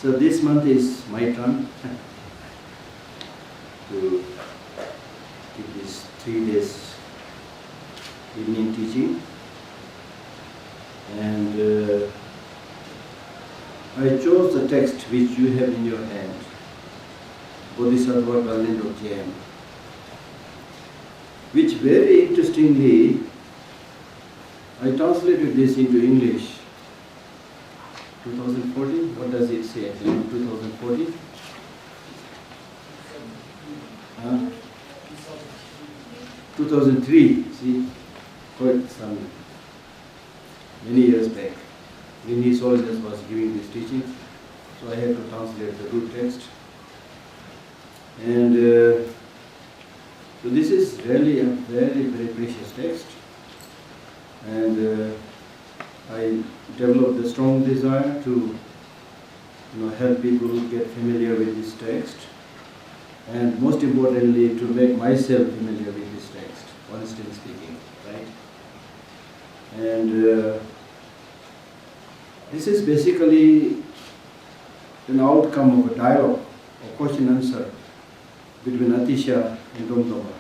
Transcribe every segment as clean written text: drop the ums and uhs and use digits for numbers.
So this month is my turn to give this 3 days evening teaching, and I chose the text which you have in your hand, Bodhisattva Garland of Jain, which very interestingly I translated this into English. 2014, what does it say? 2014? 2003, see, quite some many years back. Vinny Soldiers was giving this teaching, so I had to translate the good text. And so this is really a very, very precious text. And I developed a strong desire to help people get familiar with this text, and most importantly to make myself familiar with this text, honestly speaking, right? And this is basically an outcome of a dialogue, a question answer between Atisha and Domdoma.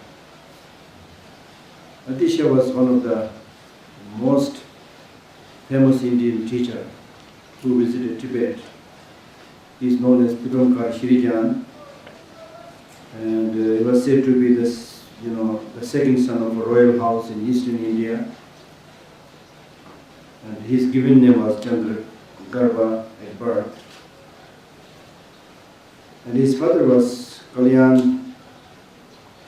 Atisha was one of the most famous Indian teacher who visited Tibet. He is known as Pidamkar Shirijan, and he was said to be this, the second son of a royal house in eastern India. And his given name was Chandra Garbha at birth. And his father was Kalyan,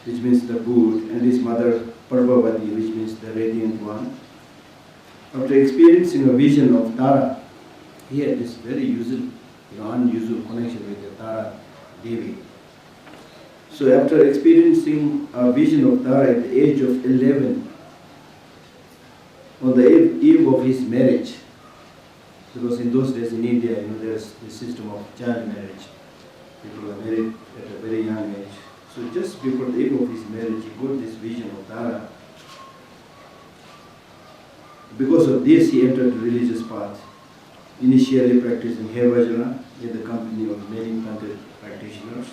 which means the good, and his mother Parvavati, which means the radiant one. After experiencing a vision of Tara, he had this very unusual connection with the Tara Devi. So after experiencing a vision of Tara at the age of 11, on the eve of his marriage, because in those days in India, there's the system of child marriage. People are married at a very young age. So just before the eve of his marriage, he got this vision of Tara. Because of this, he entered the religious path, initially practicing hair vajra in the company of many planted practitioners.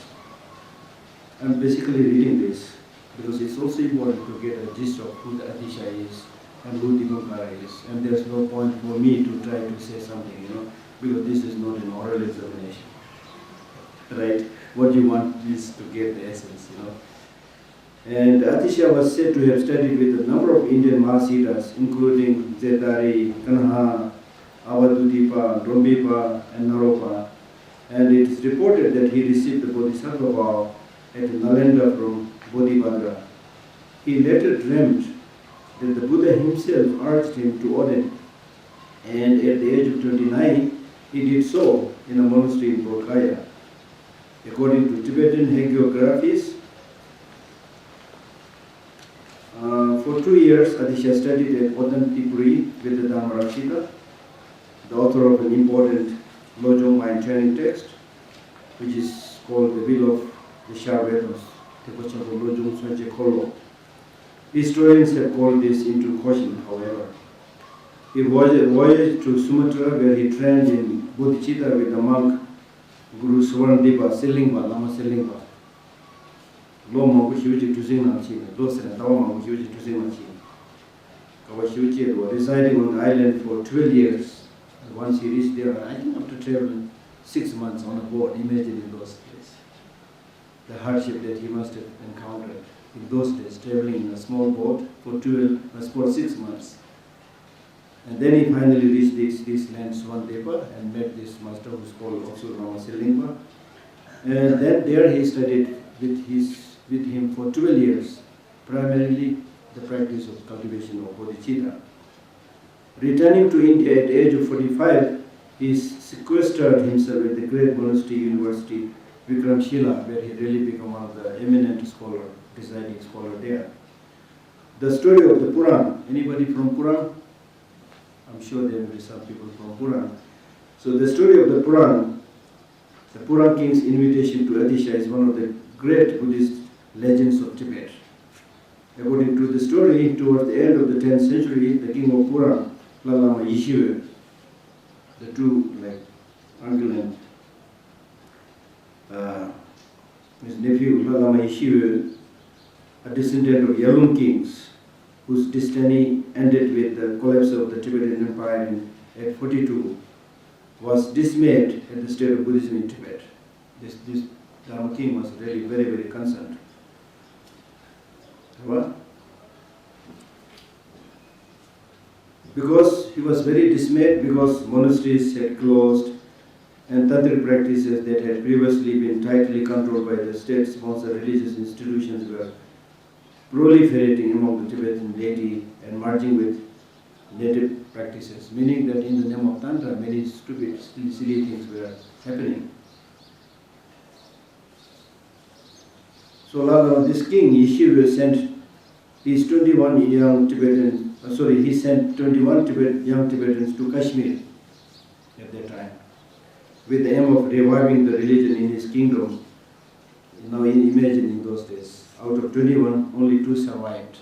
I'm basically reading this because it's also important to get a gist of who the Atisha is and who Dimonkara is. And there's no point for me to try to say something, because this is not an oral examination. Right? What you want is to get the essence, And Atisha was said to have studied with a number of Indian Mahasiddhas, including Zetari, Kanha, Avadutipa, Dombipa, and Naropa. And it is reported that he received the Bodhisattva vow at Nalanda from Bodhibhadra. He later dreamt that the Buddha himself urged him to ordain, and at the age of 29, he did so in a monastery in Bodh-Gaya. According to Tibetan hagiographies, for 2 years, Atisha studied at Odantipuri with the Dhammarakshita, the author of an important Lojong mind training text, which is called the Will of the Sharvedas, Lojong Swanje Kholo. Historians have called this into question, however. He voyaged to Sumatra, where he trained in Bodhicitta with the monk Guru Suvarnadipa, Selingpa, Lama Selingpa. Loma Shivaji Tuzingna China, Dosena, Tawama Shivaji Tuzingna China. Kawashivaji was residing on the island for 12 years. And once he reached there, I think after traveling 6 months on a boat, imagine in those days, the hardship that he must have encountered in those days, traveling in a small boat for 6 months. And then he finally reached this land, Suvarnadipa, and met this master who's called also Lama Selingpa. And then there he studied with him for 12 years, primarily the practice of cultivation of bodhicitta. Returning to India at the age of 45, he sequestered himself at the great monastery university Vikramshila, where he really became one of the eminent presiding scholar there. The story of the Puran, anybody from Puran? I'm sure there will be some people from Puran. So the story of the Puran King's invitation to Atisha is one of the great Buddhist legends of Tibet. According to the story, towards the end of the 10th century, the king of Puran, Lalama Yeshiva, the two uncle and his nephew Lama Yeshiva, a descendant of Yalung kings, whose destiny ended with the collapse of the Tibetan Empire in 842, was dismayed at the state of Buddhism in Tibet. This Dharma king was really very, very concerned. What? Because he was very dismayed because monasteries had closed and tantric practices that had previously been tightly controlled by the state-sponsored religious institutions were proliferating among the Tibetan laity and merging with native practices, meaning that in the name of Tantra, many stupid, silly things were happening. So this king, Yeshiva, sent his 21 young Tibetan, he sent 21 young Tibetans to Kashmir at that time, with the aim of reviving the religion in his kingdom. Now imagine in those days, out of 21, only 2 survived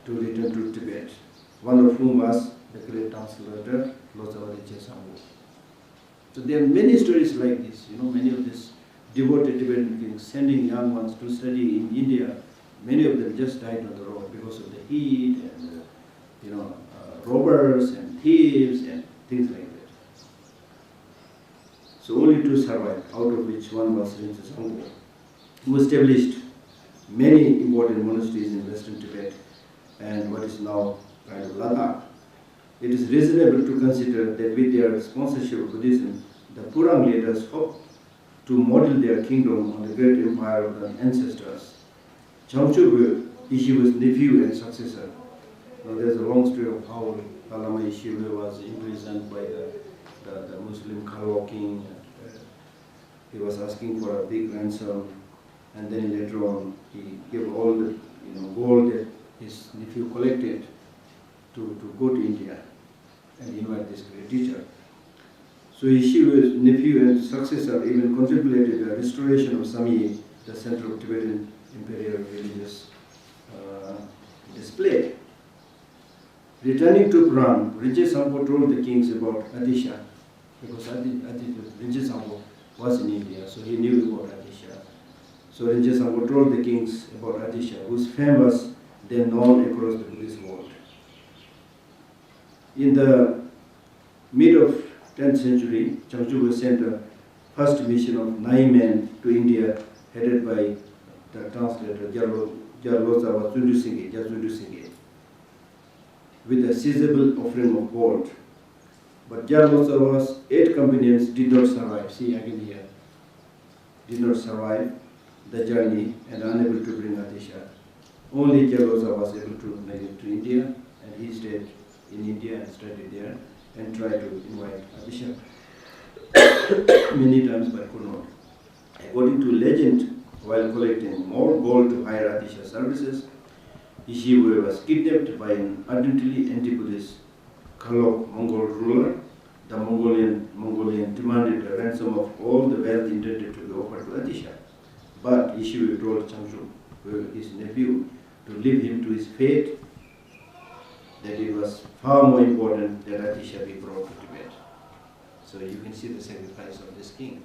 to return to Tibet, one of whom was the great translator, Losava Rinpoche Sangpo. So there are many stories like this, many of these devoted Tibetan kings sending young ones to study in India. Many of them just died on the road because of the heat and, robbers and thieves and things like that. So only 2 survived, out of which one was Rinpoche Sangpo, who established many important monasteries in Western Tibet and what is now kind of Ladakh. It is reasonable to consider that with their sponsorship of Buddhism, the Purang leaders hoped to model their kingdom on the great empire of the ancestors. Changchobu, Yeshiva's nephew and successor. Now there's a long story of how Lama Yeshiva was imprisoned by the Muslim Khalwa king. He was asking for a big ransom, and then later on he gave all the gold that his nephew collected to go to India and invite this great teacher. So Yeshiva's nephew and successor even contemplated the restoration of Samye, the center of Tibetan imperial religious display. Returning to Purang, Rinpoche Sangpo told the kings about Atisha, because Rinpoche Sangpo was in India, so he knew about Atisha. So Rinpoche Sangpo told the kings about Atisha, whose fame was then known across the Buddhist world. In the mid of 10th century, Changchobu sent a first mission of 9 men to India, headed by the translator Gyalotsawa Tsundu with a sizable offering of gold. But Gyalotsawa's 8 companions did not survive. See again here, did not survive the journey and unable to bring Atisha. Only Gyalotsawa was able to make it to India, and he stayed in India and studied there and tried to invite Atisha many times but could not. According to legend, while collecting more gold to hire Atisha services, Yeshiva was kidnapped by an ardently anti-Buddhist Khalok Mongol ruler. The Mongolian demanded a ransom of all the wealth intended to be offered to Atisha. But Yeshiva told Changchobu, his nephew, to leave him to his fate, that it was far more important that Atisha be brought to Tibet. So you can see the sacrifice of this king.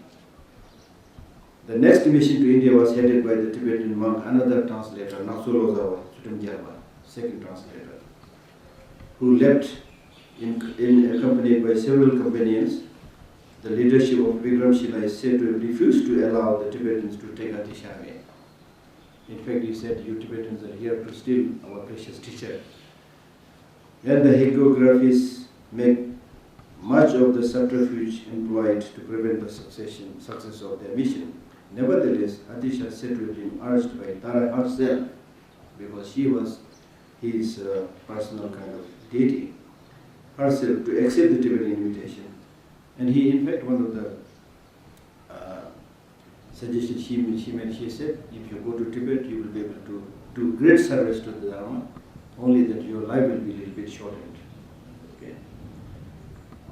The next mission to India was headed by the Tibetan monk, another translator, Nakso Losava Chutamgyalpa, second translator, who left in accompanied by several companions. The leadership of Vikramshila is said to have refused to allow the Tibetans to take Atisha away. In fact, he said, "You Tibetans are here to steal our precious teacher." And the hagiographies make much of the subterfuge employed to prevent the success of their mission. Nevertheless, Atisha is said to have been urged by Tara herself, because she was his personal kind of deity, herself to accept the Tibetan invitation. And he, in fact, one of the suggestions she made, she said, if you go to Tibet, you will be able to do great service to the Dharma, only that your life will be a little bit shortened. Okay?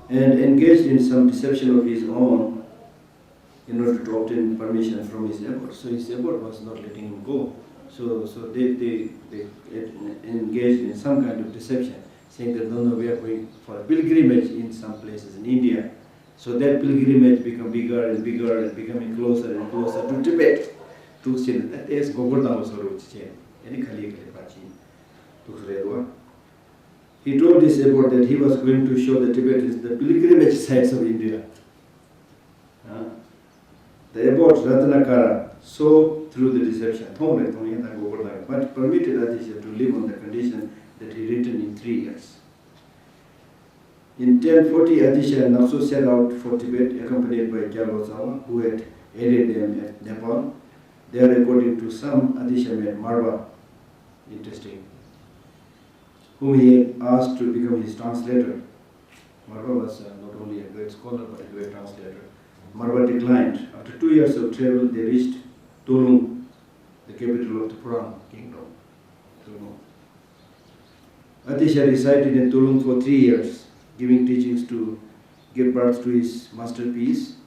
And engaged in some deception of his own in order to obtain permission from his abbot. So his abbot was not letting him go. So they engaged in some kind of deception, saying that no, we are going for a pilgrimage in some places in India. So that pilgrimage became bigger and bigger and becoming closer and closer to Tibet. That is Gogurdam Saruch. Any Kali Pachi. He told this abbot that he was going to show the Tibetans the pilgrimage sites of India. The abbot Ratnakara saw through the deception, but permitted Adisha to live on the condition that he returned in 3 years. In 1040, Adisha and Nakso set out for Tibet, accompanied by Gyalpo Sama, who had aided them at Nepal. There, according to some, Adisha met Marwa, interesting, whom he had asked to become his translator. Marwa was not only a great scholar, but a great translator. Marwa declined. After 2 years of travel, they reached Tulung, the capital of the Purana kingdom. Tulung. Adisha resided in Tulung for 3 years, giving teachings to give birth to his masterpiece.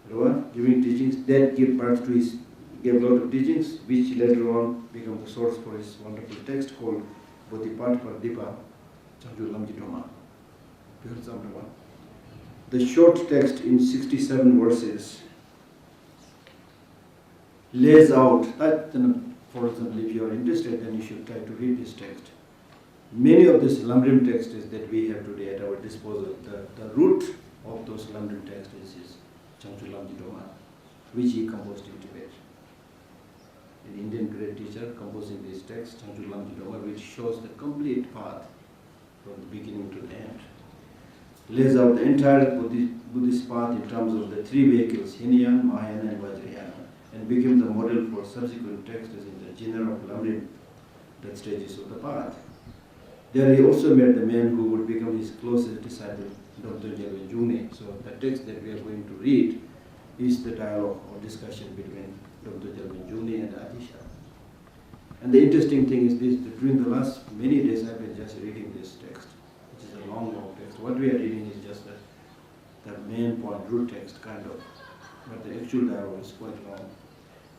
Giving teachings that gave birth to his, gave a lot of teachings, which later on became the source for his wonderful text called Bodhipattva Dipa Changchu Lamji Doma. The short text in 67 verses lays out that, for example, if you are interested, then you should try to read this text. Many of these Lamrim texts that we have today at our disposal, the root of those Lamrim texts is Changchu Lamji Doma, which he composed in Tibet. An Indian great teacher composing this text, Changchu Lamji Doma, which shows the complete path from the beginning to the end. Lays out the entire Buddhist path in terms of the 3 vehicles, Hinayana, Mahayana, and Vajrayana, and became the model for subsequent texts in the genre of Lamrim, the stages of the path. There he also met the man who would become his closest disciple, Dr. Gyalpo June. So the text that we are going to read is the dialogue or discussion between Dr. Gyalpo June and Adisha. And the interesting thing is this, that during the last many days I've been just reading this text, which is a long text. What we are reading is just the main point, root text kind of, but the actual dialogue is quite long.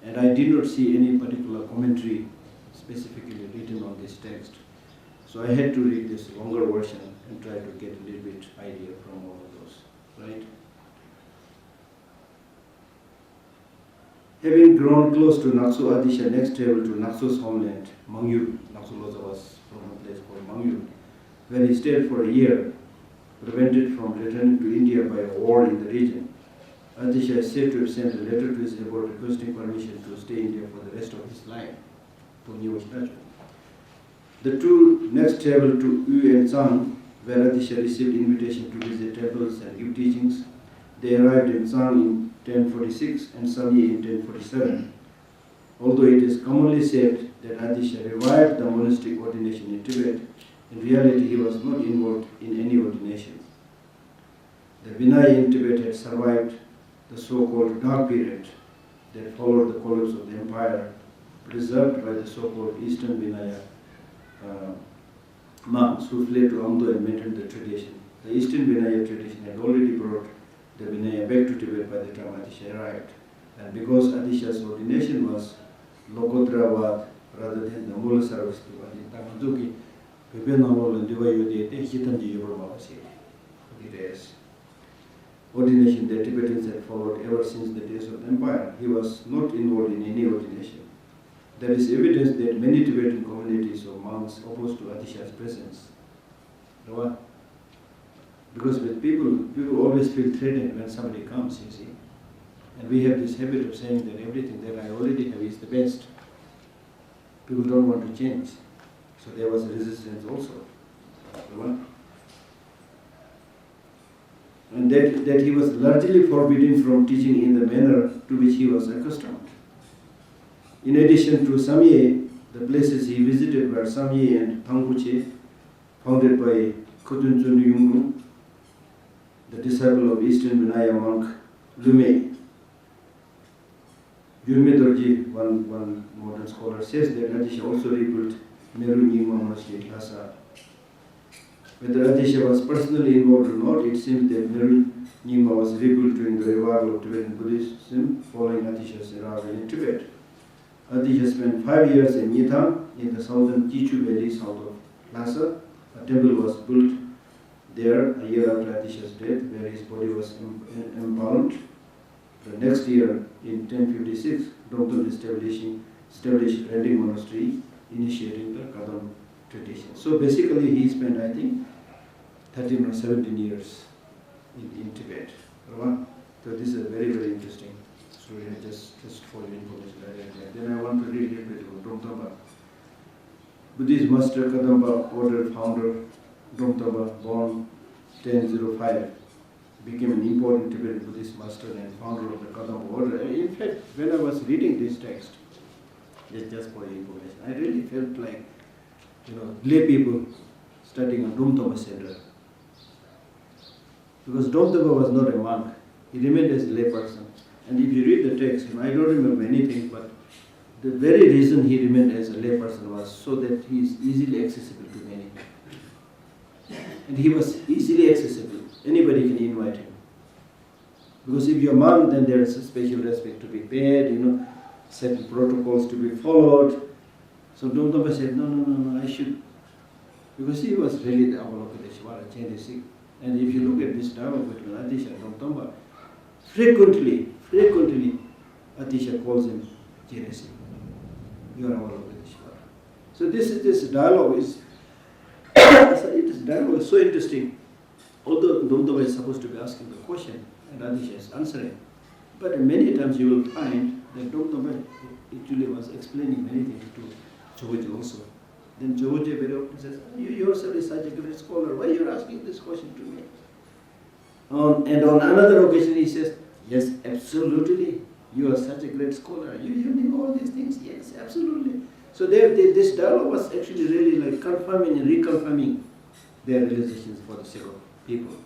And I did not see any particular commentary specifically written on this text. So I had to read this longer version and try to get a little bit idea from all of those, right? Having grown close to Nakso, Adisha next traveled to Nakso's homeland, Mangyur. Nakso Loza was from a place called Mangyur, where he stayed for a year, prevented from returning to India by a war in the region. Adisha is said to have sent a letter to his abbot requesting permission to stay in India for the rest of his life. The two next traveled to Yu and Tsang, where Adisha received invitation to visit temples and give teachings. They arrived in Tsang in 1046 and Samye in 1047. Although it is commonly said that Adisha revived the monastic ordination in Tibet, in reality he was not involved in any ordination. The Vinaya in Tibet had survived the so-called dark period that followed the collapse of the empire, preserved by the so-called Eastern Vinaya monks who fled to Amdo and maintained the tradition. The Eastern Vinaya tradition had already brought the Vinaya back to Tibet by the time Adisha arrived. And because Adisha's ordination was Lokotravād rather than the Mula Sarvastivād, ordination that Tibetans had followed ever since the days of the empire, he was not involved in any ordination. There is evidence that many Tibetan communities of monks opposed to Adisha's presence. Because with people always feel threatened when somebody comes, you see. And we have this habit of saying that everything that I already have is the best. People don't want to change. So there was a resistance also. And that he was largely forbidden from teaching in the manner to which he was accustomed. In addition to Samye, the places he visited were Samye and Thangbuche, founded by Khotun Chundu Yungnu, the disciple of Eastern Vinaya monk Lume. Yurme Dorji, one modern scholar, says that Adisha also rebuilt Meru Nyingma Monastery in Lhasa. Whether Adisha was personally involved or not, it seems that Meru Nyingma was rebuilt during the revival of Tibetan Buddhism following Adisha's arrival in Tibet. Adisha spent 5 years in Yithang, in the southern Chichu Valley south of Lhasa. A temple was built there a year after Atisha's death, where his body was embalmed. The next year, in 1056, Domtama established Redding Monastery, initiating the Kadam tradition. So basically, he spent, I think, 13 or 17 years in Tibet. So this is a very, very interesting story, just for your information. Then I want to read a little bit about Domtama. Buddhist master, Kadamba order founder, Domtama, born 1005, became an important Tibetan Buddhist master and founder of the Kadamba order. In fact, when I was reading this text, just for your information, I really felt like, lay people studying a Domtama center. Because Domtama was not a monk, he remained as a layperson. And if you read the text, I don't remember anything, but the very reason he remained as a layperson was so that he is easily accessible to many. And he was easily accessible. Anybody can invite him. Because if you're a monk, then there is a special respect to be paid, certain protocols to be followed. So Domtama said, no, I should. Because he was really the Avalokiteshvara, Chandisik. And if you look at this dialogue between Atisha and Domtama, frequently, Atisha calls him Chandisik. You are Avalokiteshvara. So this dialogue is so interesting. Although Domtama is supposed to be asking the question and Atisha is answering, but many times you will find that Domtama actually was explaining many things to Chogoje also. Then Chogoje very often says, you yourself is such a great scholar, why are you asking this question to me? And on another occasion he says, yes, absolutely, you are such a great scholar, you know all these things, yes, absolutely. So this dialogue was actually really like confirming and reconfirming their realizations for the sake of people.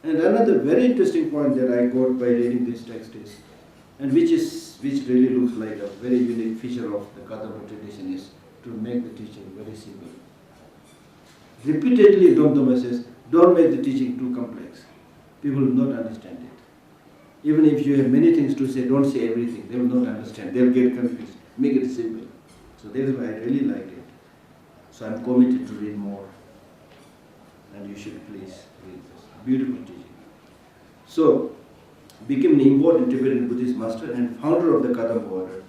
And another very interesting point that I got by reading this text is, and which really looks like a very unique feature of the Kadamba tradition, is to make the teaching very simple. Repeatedly Domtama says, don't make the teaching too complex. People will not understand it. Even if you have many things to say, don't say everything. They will not understand. They will get confused. Make it simple. So that is why I really like it. So I'm committed to read more. And you should please read this. Beautiful teaching. So, became an important Tibetan Buddhist master and founder of the Kadamba order.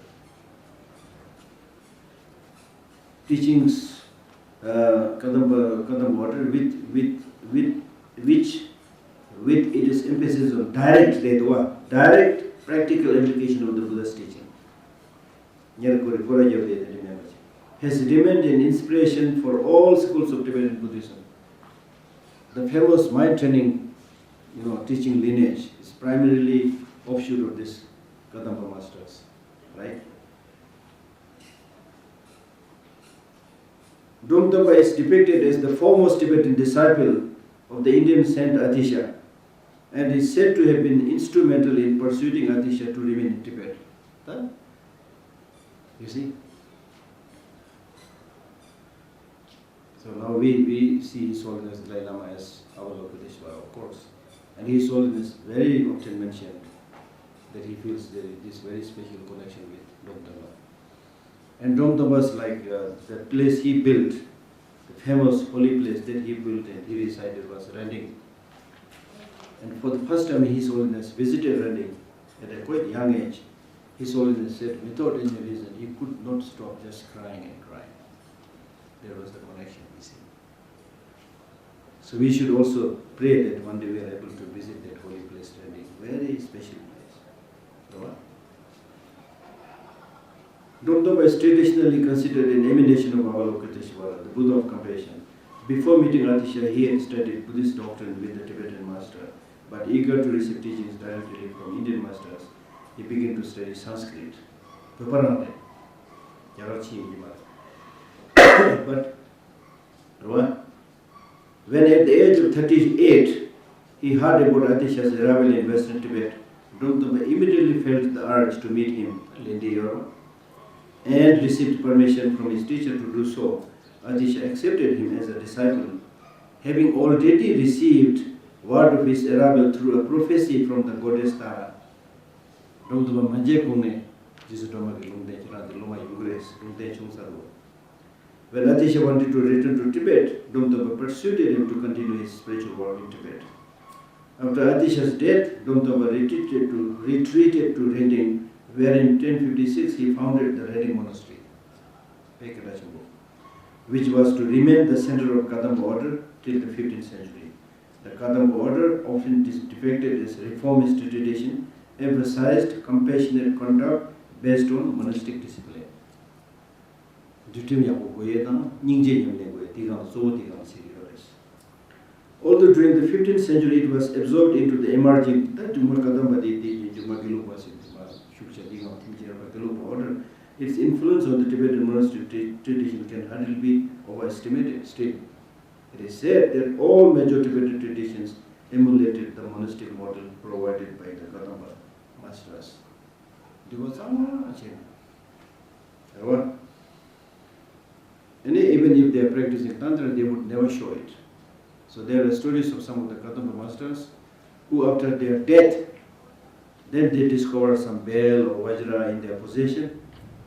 Teachings, Kadamba order with its emphasis on direct practical application of the Buddha's teaching. Has remained an inspiration for all schools of Tibetan Buddhism. The famous mind training, teaching lineage is primarily offshoot of this Kadamba masters, right? Domtama is depicted as the foremost Tibetan disciple of the Indian saint Atisha, and is said to have been instrumental in persuading Atisha to remain in Tibet. Huh? You see? So now we see His Holiness Dalai Lama as Avalokiteshvara, of course. And His Holiness very often mentioned that he feels there is this very special connection with Domtama. And Domtama is like the place he built, the famous holy place that he built and he resided was Redding. And for the first time His Holiness visited Redding at a quite young age. His Holiness said, without any reason, he could not stop just crying and crying. There was the connection missing. So we should also pray that one day we are able to visit that holy place, Redding. Very special place. Domtama is traditionally considered an emanation of Avalokiteshvara, the Buddha of compassion. Before meeting Atisha, he had studied Buddhist doctrine with the Tibetan master, but eager to receive teachings directly from Indian masters, he began to study Sanskrit. But when at the age of 38, he heard about Atisha's arrival in Western Tibet, Domtama immediately felt the urge to meet him, Lindi Yorma, and received permission from his teacher to do so. Atisha accepted him as a disciple, having already received word of his arrival through a prophecy from the goddess Tara. Domtama manje kungne, jisu doma ki lungde chana de loma yugres lungde chung sarvo. When Atisha wanted to return to Tibet, Domtaba persuaded him to continue his spiritual work in Tibet. After Atisha's death, Domtaba retreated to Reading, where in 1056 he founded the Reading Monastery, which was to remain the center of Kadamba order till the 15th century. The Kadamba order, often depicted as reformist tradition, emphasized compassionate conduct based on monastic discipline. Although during the 15th century it was absorbed into the emerging order, its influence on the Tibetan monastic tradition can hardly be overestimated. Still, it is said that all major Tibetan traditions emulated the monastic model provided by the Kadamba masters. And even if they are practicing Tantra, they would never show it. So there are stories of some of the Kadamba masters who, after their death, then they discover some bell or vajra in their possession,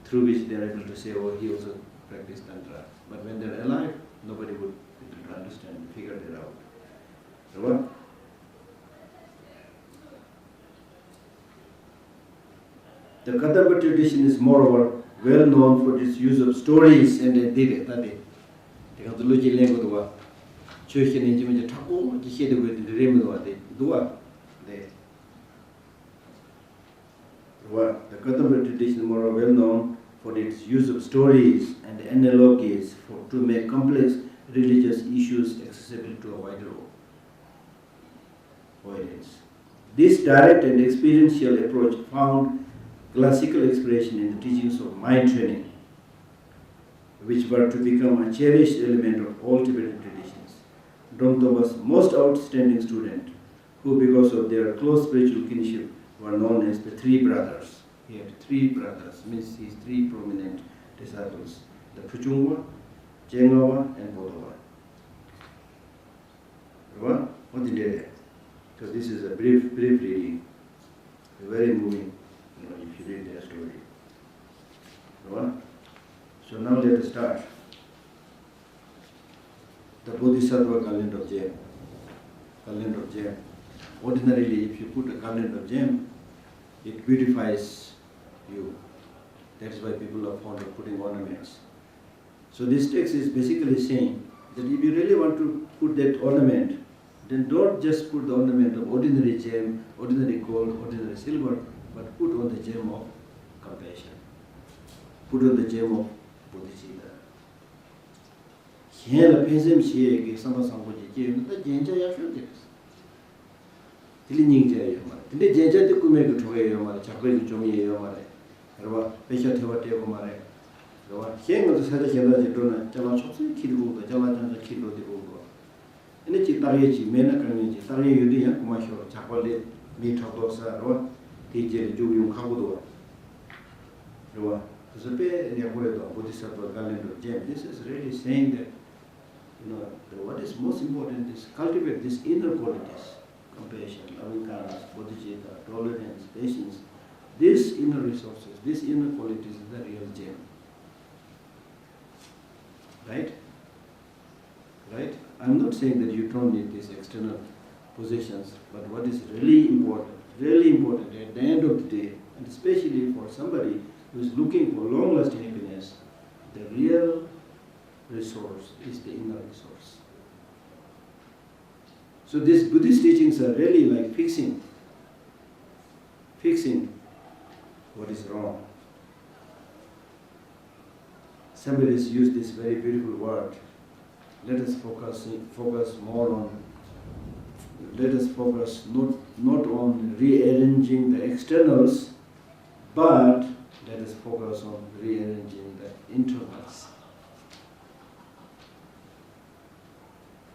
through which they are able to say, oh, he also practiced Tantra. But when they are alive, nobody would be able to understand, figure that out. So what? The Kadamba tradition is moreover well known for its use of stories and the Kadamba tradition is more well known for its use of stories and analogies to make complex religious issues accessible to a wider audience. This direct and experiential approach found classical expression in the teachings of mind training, which were to become a cherished element of all Tibetan traditions. Domtaba was most outstanding student, who because of their close spiritual kinship were known as the three brothers. He had three brothers, means his three prominent disciples, the Puchungwa, Jengawa, and Bodhawa. What did they do? So this is a brief reading, very moving, if you read their story. So now let us start. The Bodhisattva garland of gem. Garland of gem. Ordinarily, if you put a garland of gem, it beautifies you. That's why people are fond of putting ornaments. So this text is basically saying that if you really want to put that ornament, then don't just put the ornament of ordinary gem, ordinary gold, ordinary silver, but put on the gem of compassion. Put on the gem of bodhicitta. Here, Penzem Shie, Sama Samboji, the Genja Yashu. Tilling Jayama. The Genja to Kumek to Yamara, Chakwe to Jomi Yamare, Pesha Tevate Omare. Here was the Sadajana Dona, Jamachosi, Kidu, the Jalajana Kido de Ugo. And the Chitarichi, Mena Kaniji, Tari Yudia, Kumasho, Chapole, Meat of Dosa, TJ Jubium Kabudo. To the pay and the Bodhisattva garland of gem. This is really saying that what is most important is cultivate these inner qualities: compassion, loving kindness, bodhicitta, tolerance, patience. These inner resources, these inner qualities is the real gem. Right? I'm not saying that you don't need these external possessions, but what is really important at the end of the day, and especially for somebody who is looking for long-lasting happiness, the real resource is the inner resource. So these Buddhist teachings are really like fixing what is wrong. Somebody has used this very beautiful word. Let us focus not on rearranging the externals, but let us focus on rearranging the internals.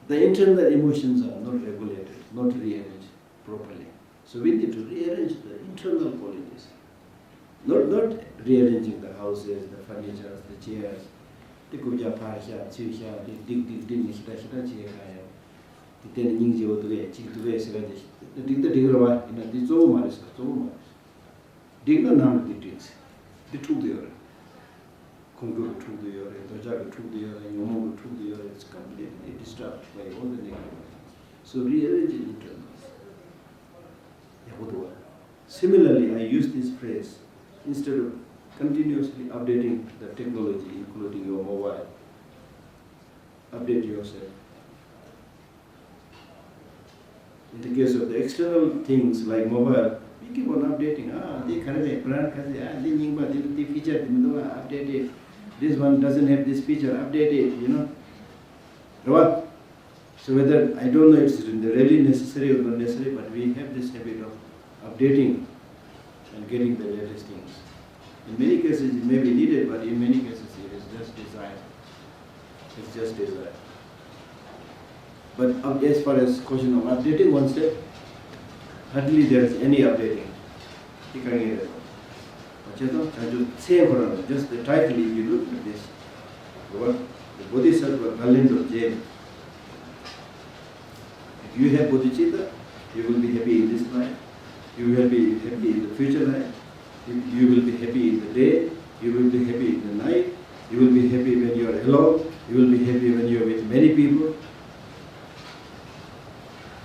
The internal emotions are not regulated, not rearranged properly. So we need to rearrange the internal qualities. Not rearranging the houses, the furniture, the chairs. The kuja pasha, chusha, the dig, hita, chaya. The ten ningji odue, chik to way, the dig the digrava, the zo maris. Dig the nam the digs. The two there. Kongur through the yore, Dojaga through the yore, Yomogu through the yore, it's completely disturbed by all the negative. So rearrange it internally. Similarly, I use this phrase instead of continuously updating the technology, including your mobile. Update yourself. In the case of the external things like mobile, we keep on updating. The feature, update it. This one doesn't have this feature, update it, What? So whether, I don't know it's really necessary or not necessary, but we have this habit of updating and getting the latest things. In many cases it may be needed, but in many cases it is just desire. It's just desire. But as far as question of updating oneself, hardly there is any updating. Just the title, if you look at this, what the Bodhisattva calendar of Jain. If you have bodhicitta, you will be happy in this life. You will be happy in the future life. You will be happy in the day. You will be happy in the night. You will be happy when you are alone. You will be happy when you are with many people.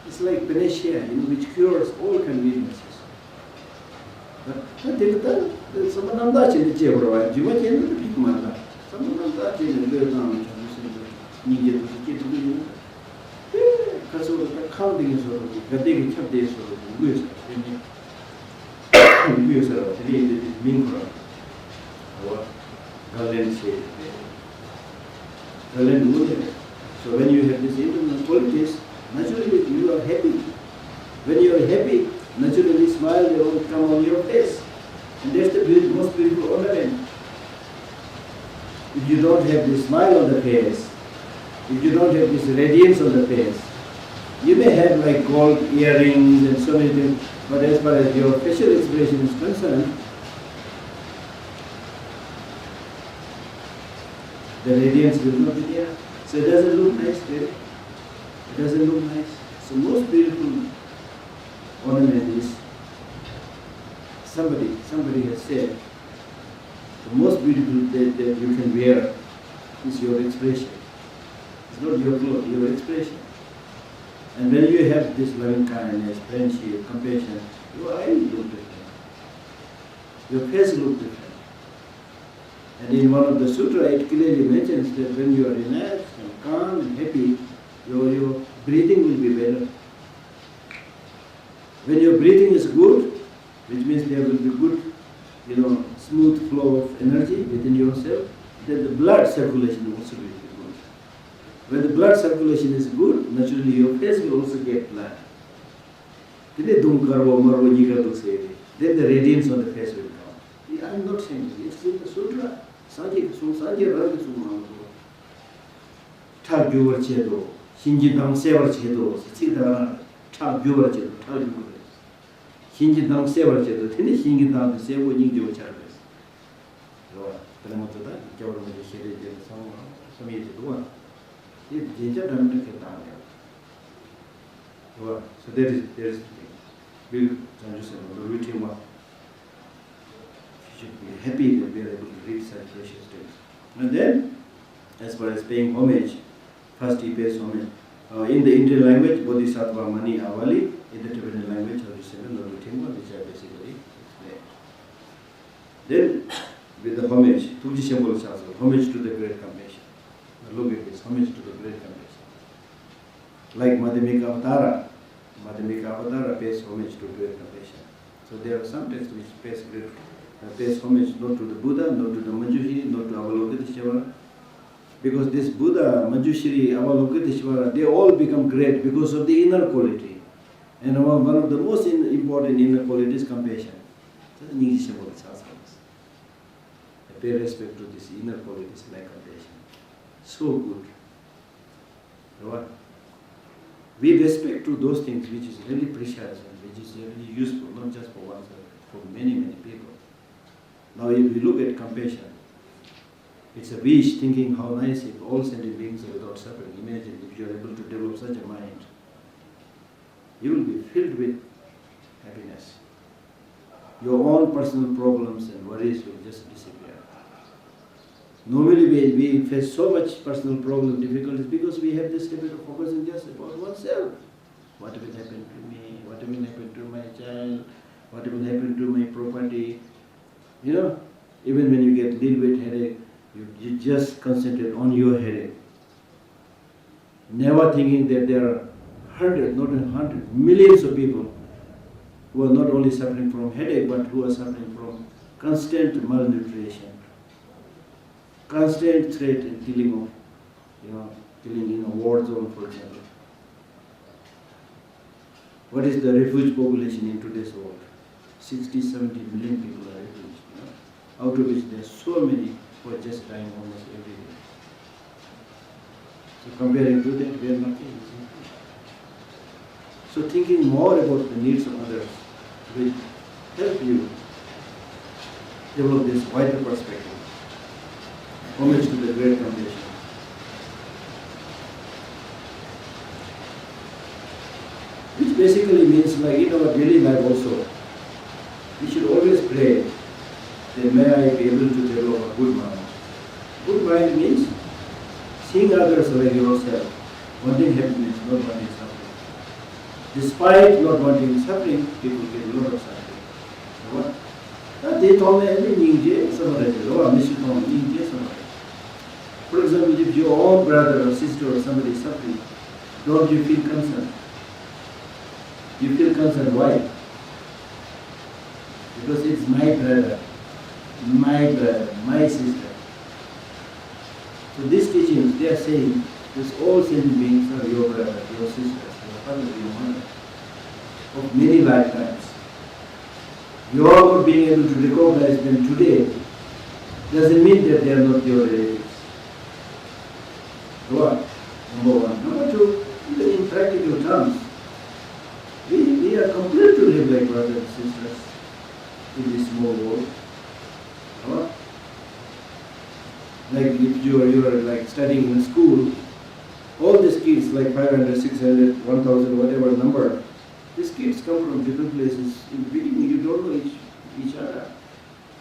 It's like panacea, which cures all conveniences. But Samananda Chili Chevrolet, Jiva Chen, the big mother. Samananda Chili, the counting is the big chap days for the use of the Mingra or Galen said. So when you have this internal qualities, naturally you are happy. When you are happy, naturally smile will come on your face. And that's the most beautiful ornament. If you don't have this smile on the face, if you don't have this radiance on the face, you may have like gold earrings and so many things, but as far as your facial expression is concerned, the radiance will not be there. So it doesn't look nice, really. It doesn't look nice. So most beautiful ornament is, somebody has said, the most beautiful that you can wear is your expression. It's not your clothes, your expression. And when you have this loving kindness, friendship, compassion, your eyes look different. Your face looks different. And in one of the sutra, it clearly mentions that when you are relaxed and calm and happy, your breathing will be better. When your breathing is good, which means there will be good, smooth flow of energy within yourself, then the blood circulation will also be good. When the blood circulation is good, naturally your face will also get blood. Then the radiance on the face will come. I am not saying this. It's in the sutra. Thag gyuvar chedo, shinji dang sevar chedo, sikdana thag gyuvar chedo, thag gyuvar. Shinji dang sevar chedo, tene shinji dang sevo ningyo charves. So, Talamotada, Jawar Shiri, some years ago. So there is the thing. We'll routine one. You should be happy that we are able to read such precious things. And then, as far as paying homage, first he pays homage. In the Indian language, Bodhisattva Mani Avali, in the Tibetan language, routine one, which I basically explained. Then, with the homage, Tuji Shambhala Shastra, homage to the great compassion. Look at this, homage to the great compassion. Like Madhyamika Avatara pays homage to great compassion. So there are some texts which pays homage not to the Buddha, not to the Manjushri, not to Avalokiteshvara. Because this Buddha, Manjushri, Avalokiteshvara, they all become great because of the inner quality. And one of the most important inner qualities is compassion. So the Nyingshi Shambhala Shastra. I pay respect to this inner qualities like compassion. So good. What? We respect to those things which is really precious and which is really useful, not just for oneself, for many, many people. Now if we look at compassion, it's a wish thinking how nice if all sentient beings are without suffering. Imagine if you are able to develop such a mind. You will be filled with happiness. Your own personal problems and worries will just disappear. Normally we face so much personal problem, difficulties because we have this habit of focusing just about oneself. What will happen to me? What will happen to my child? What will happen to my property? You know, even when you get little bit headache, you just concentrate on your headache. Never thinking that there are hundreds, not even hundreds, millions of people who are not only suffering from headache, but who are suffering from constant malnutrition, constant threat and killing of, killing in a war zone, for example. What is the refuge population in today's world? 60, 70 million people are refugees, out of which there are so many who are just dying almost every day. So comparing to that, we are nothing. So thinking more about the needs of others will help you develop this wider perspective. Homage to the great foundation. Which basically means, like in our daily life also, we should always pray that may I be able to develop a good mind. Good mind means seeing others like yourself, wanting happiness, not wanting suffering. Despite not wanting suffering, people get a lot of suffering. What? They told me every ninja, for example, if your own brother or sister or somebody is suffering, don't you feel concerned? You feel concerned, why? Because it's my brother, my sister. So these teachings, they are saying, these all sentient beings are your brother, your sister, your father, your mother, of many lifetimes. You are not being able to recognize them today doesn't mean that they are not your relatives. What? Number one. Number two, even in practical terms, we are compelled to live like brothers and sisters in this small world. What? Like if you are like studying in school, all these kids, like 500, 600, 1000, whatever number, these kids come from different places. In the beginning, you don't know each other.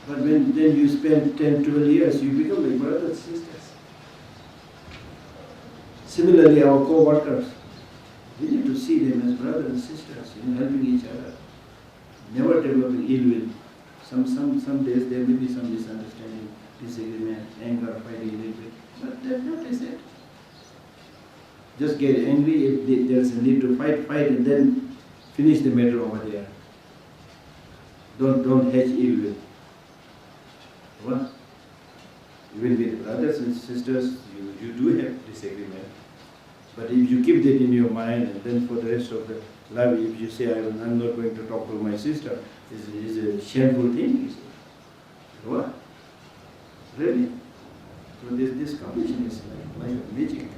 But when then you spend 10, 12 years, you become like brothers and sisters. Similarly, our co-workers, we need to see them as brothers and sisters, helping each other, never developing ill will. Some days there may be some misunderstanding, disagreement, anger, fighting a little bit, but that is it. Just get angry if there's a need to fight, and then finish the matter over there. Don't hatch ill will. What? Even with brothers and sisters, you do have disagreement. But if you keep that in your mind, and then for the rest of the life, if you say, I'm not going to talk to my sister, is a shameful thing, you see. What? Really? So this condition is like a magic.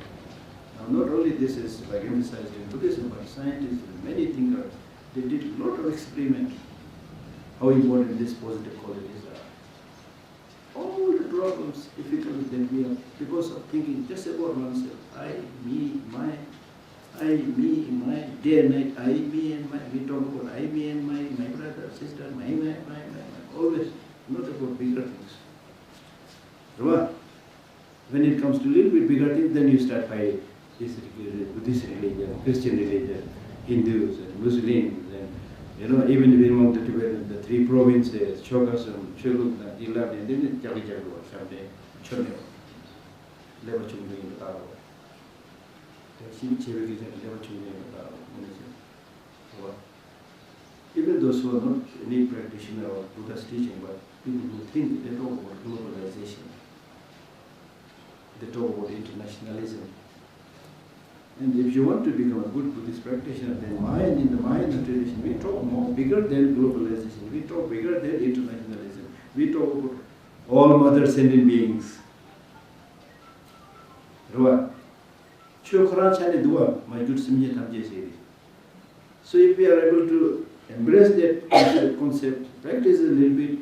Now not only this is like emphasized in Buddhism, but scientists and many thinkers, they did a lot of experiments how important these positive qualities are. All the problems, difficulties that we have because of thinking just about oneself. I, me, my, day and night, I, me and my. We talk about I, me and my brother, sister, my, always, not about bigger things. Right? When it comes to a little bit bigger things, then you start fighting. This religion, Christian religion, Hindus and Muslims, and even among the Tibetans, the three provinces, Chogasam, Chuluk, Ilam, and then Javi someday, Chonyo, Leva Chumri in the Taro. Even those who are not any practitioner of Buddha's teaching, but people who think, they talk about globalization, they talk about internationalism. And if you want to become a good Buddhist practitioner, then in the Mayan tradition, we talk more bigger than globalization, we talk bigger than internationalism, we talk about all mother sentient beings. Right? So if we are able to embrace that concept, practice a little bit,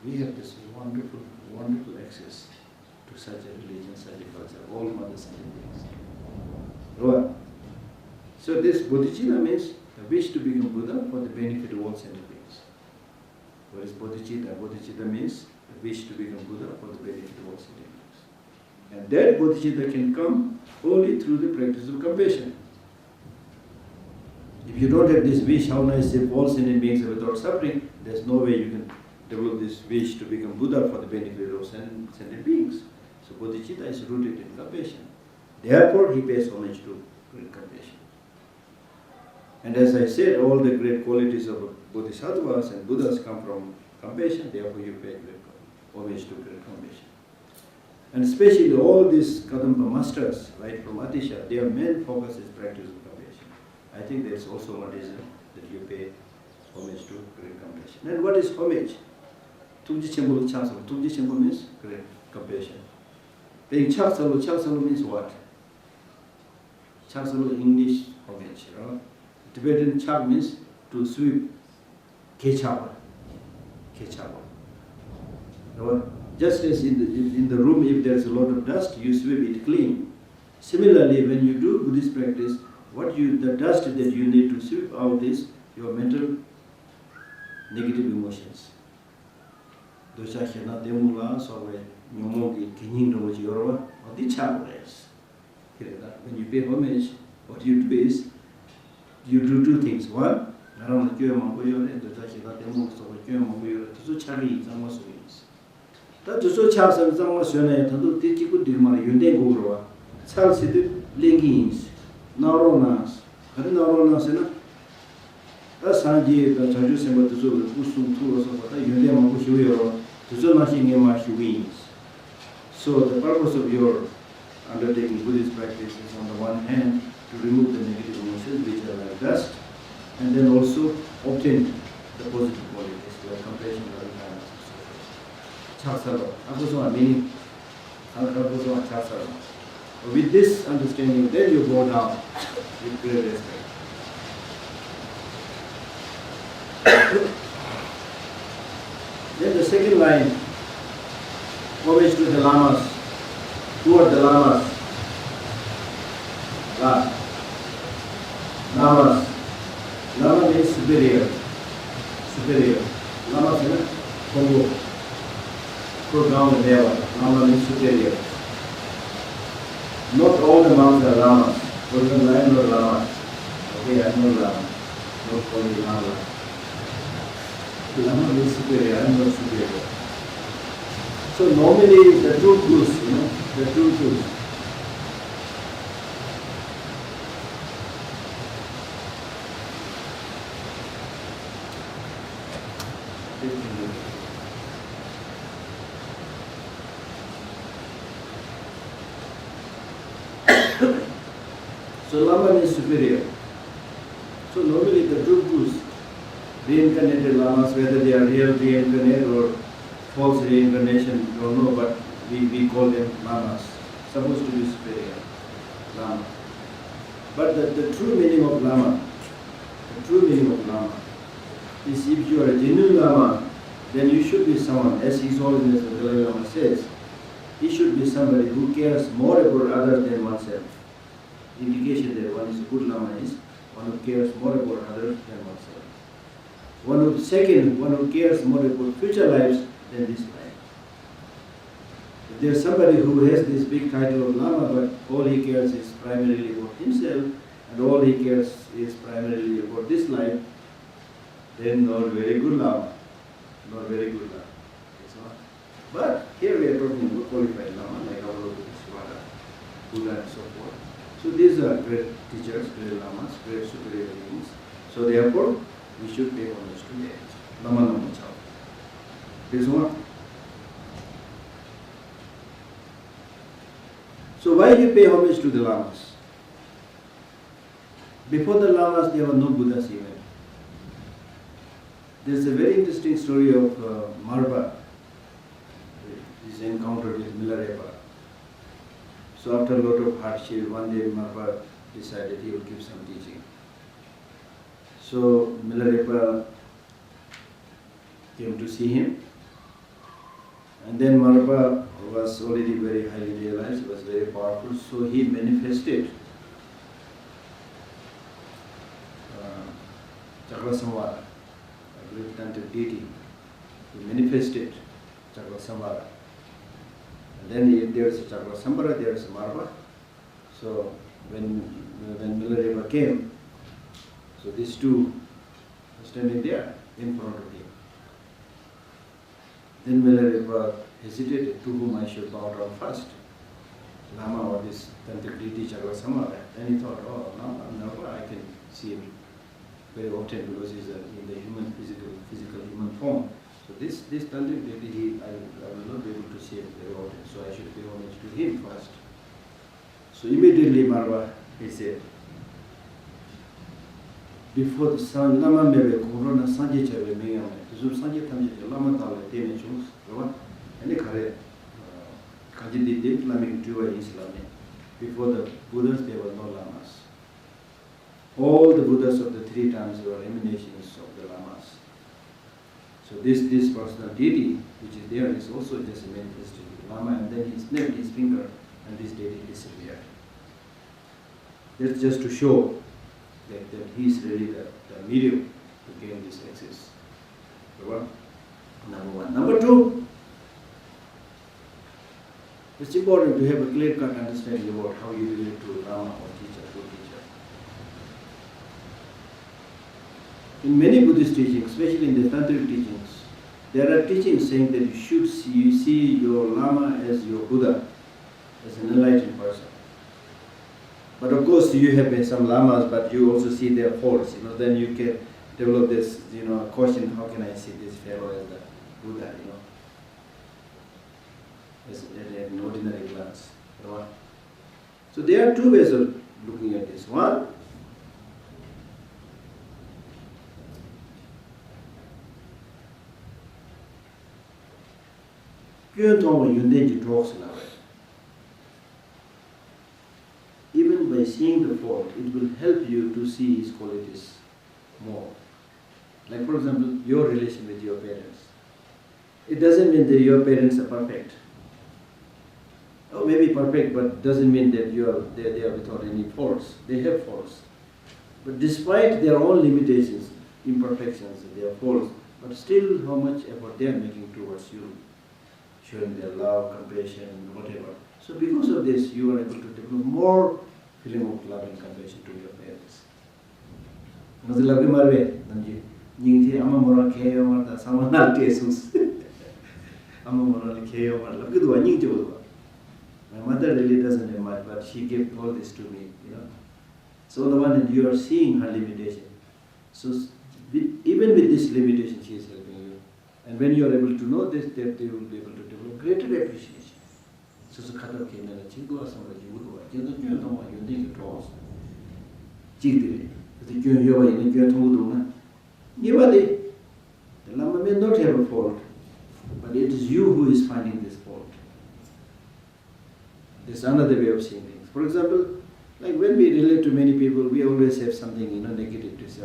we have this wonderful, wonderful access to such a religion, such a culture, all mother sentient beings. Right? So this bodhicitta means the wish to become Buddha for the benefit of all sentient beings. What is bodhicitta? Bodhicitta means the wish to become Buddha for the benefit of all sentient beings. And that bodhicitta can come only through the practice of compassion. If you don't have this wish, how nice if all sentient beings are without suffering, there's no way you can develop this wish to become Buddha for the benefit of sentient beings. So bodhicitta is rooted in compassion. Therefore, he pays homage to great compassion. And as I said, all the great qualities of bodhisattvas and Buddhas come from compassion, therefore you pay great homage to great compassion. And especially all these Kadampa masters, right from Atisha, their main focus is practice of compassion. I think that's also one reason that you pay homage to great compassion. And what is homage? Tungji Chembulu Chaksalu. Tungji Chembulu means great compassion. Paying Chaksalu means what? Chaksalu English homage, right? Tibetan chak means to sweep, kechapa. Just as in the room, if there's a lot of dust, you sweep it clean. Similarly, when you do Buddhist practice, the dust that you need to sweep out is your mental negative emotions. Dosha khena demula sowe nyomogi kining do yorwa odi chapres. When you pay homage, what you do is you do two things. One, naram kyo magoyore dosha khena demu sowe kyo magoyore tuso chari zangwa soyis. Ta tuso chasa zangwa soyne tandu tichiku digmar yunde gogro chal sidu lengins naronas kare naronas na ta sanji ta chaju semba tuso kusum tu so ta yunde mago shiyo tuso nashi ngema shiwins. So the purpose of your undertaking Buddhist practice is on the one hand to remove the negative emotions which are like dust, and then also obtain the positive qualities like compassion, loving kindness, and so forth. Chaksara. Akusama meaning Akusama Chaksara. With this understanding, then you go down with great respect. Then the second line, homage to the lamas. Who are the lamas? Lamas. Lama means superior. Lama means Kongo. Go down the level. Lama means superior. Not all the monks are lamas. For example, I am not lama. Okay, I am not lama. Not only lama. Lama means superior. I am not superior. So normally the true gurus, the true gurus. So Lama is superior. So normally the true gurus, reincarnated lamas, whether they are real reincarnated or false reincarnation, don't know, but we call them lamas, supposed to be superior, lama. But the true meaning of lama, is if you are a genuine lama, then you should be someone, as His Holiness the Dalai Lama says, he should be somebody who cares more about others than oneself. The indication that one is a good lama is one who cares more about others than oneself. One who cares more about future lives than this life. If there is somebody who has this big title of Lama, but all he cares is primarily about himself, and all he cares is primarily about this life, then not very good Lama. Not very good Lama. But here we are talking about qualified Lama, like Avalokiteshvara, Buddha and so forth. So these are great teachers, great Lamas, great superior beings. So therefore, we should pay homage to them. Lama Nama Chao. This one. So why do you pay homage to the Lamas? Before the Lamas, there were no Buddhas even. There is a very interesting story of Marpa, his encounter with Milarepa. So after a lot of hardship, one day Marpa decided he would give some teaching. So Milarepa came to see him. And then Marpa was already very highly realized, was very powerful, so he manifested Chakrasamvara, a great tantric deity. manifested Chakra Samvara. And then if there is a Chakra Samvara, there is a Marva. So when Milarepa came, so these two were standing there in front of him. Then Milarepa hesitated to whom I should bow down first, Lama or this Tantric deity Chakra Samvara. Then he thought, oh, Lama, I can see him very often because he's in the human physical human form. So this Tantric deity, I will not be able to see him very often, so I should pay homage to him first. So immediately Marva, he said, before the sun, Lama mebe korona sanje chabe meyame, so sanje tamje Lama tawle teme chungs, and the kare kanji did Islamic Jew Islam. Before the Buddhas, there were no Lamas. All the Buddhas of the 3 times were emanations of the Lamas. So this personal deity, which is there, is also just a manifestation of the Lama, and then he snapped his finger and this deity disappeared. That's just to show that he is really the medium to gain this access. Number one. Number two, it's important to have a clear-cut understanding about how you relate to Lama or teacher, true teacher. In many Buddhist teachings, especially in the Tantric teachings, there are teachings saying that you should see your Lama as your Buddha, as an enlightened person. But of course, you have some Lamas, but you also see their faults. Then you can develop this, question: how can I see this fellow as the Buddha? As an ordinary glance. So there are 2 ways of looking at this. One, even by seeing the fault, it will help you to see his qualities more. Like, for example, your relation with your parents. It doesn't mean that your parents are perfect. Or maybe perfect, but doesn't mean that they are without any faults. They have faults. But despite their own limitations, imperfections, their faults, but still how much effort they are making towards you, showing their love, compassion, whatever. So because of this, you are able to develop more feeling of love and compassion to your parents. My mother really doesn't have much, but she gave all this to me, So on the one hand, you are seeing her limitation. So even with this limitation, she is helping you. And when you are able to know this, that you will be able to develop greater appreciation. So khatar ke mera chigo asama jibu jido kyo tong wa yunding ke tos. Jigdire. The kyo yoba yin kyo tong do na. Yibali. The Lama may not have a fault, but it is you who is finding this fault. There's another way of seeing things. For example, like when we relate to many people, we always have something negative to say.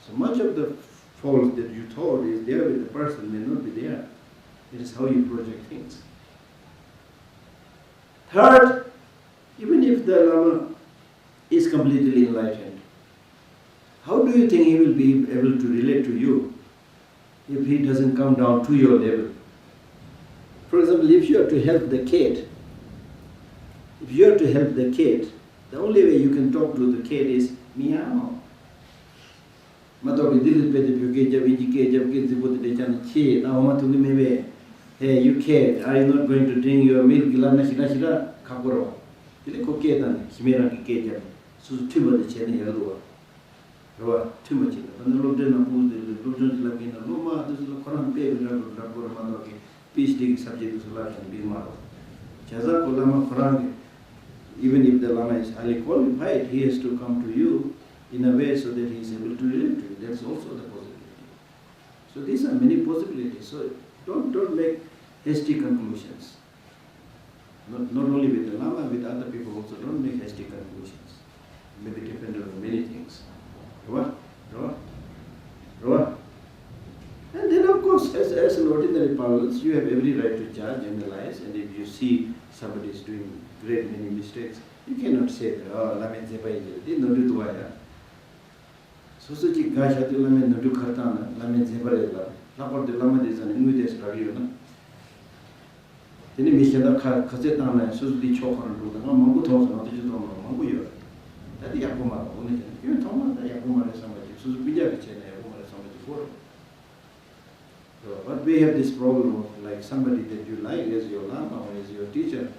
So much of the fault that you thought is there with the person may not be there. It is how you project things. Third, even if the Lama is completely enlightened, how do you think he will be able to relate to you if he doesn't come down to your level? For example, if you are to help the cat, the only way you can talk to the cat is meow. Hey, you cat, are you not going to drink your milk? Too much. Even if the Lama is highly qualified, he has to come to you in a way so that he is able to relate to you. That's also the possibility. So these are many possibilities. So don't make hasty conclusions. Not only with the Lama, with other people also. Don't make hasty conclusions. It may be dependent on many things. And then of course, as an ordinary parlance, you have every right to judge, analyze, and if you see somebody is doing great many mistakes, you cannot say that, oh, lamen zepai je, no do tuaya. So ji gasha de lamen no do khartana, lamen zepai la. Na por de lamen de zan inui de struggle na. Tene mishenda khase tana so di chokhan do na mangu thos na de jo mangu yo. Tadi yakuma one je. You thoma da yakuma re samajhe. So bija ke chena yakuma re samajhe for. But we have this problem of like somebody that you like as your lama or as your teacher,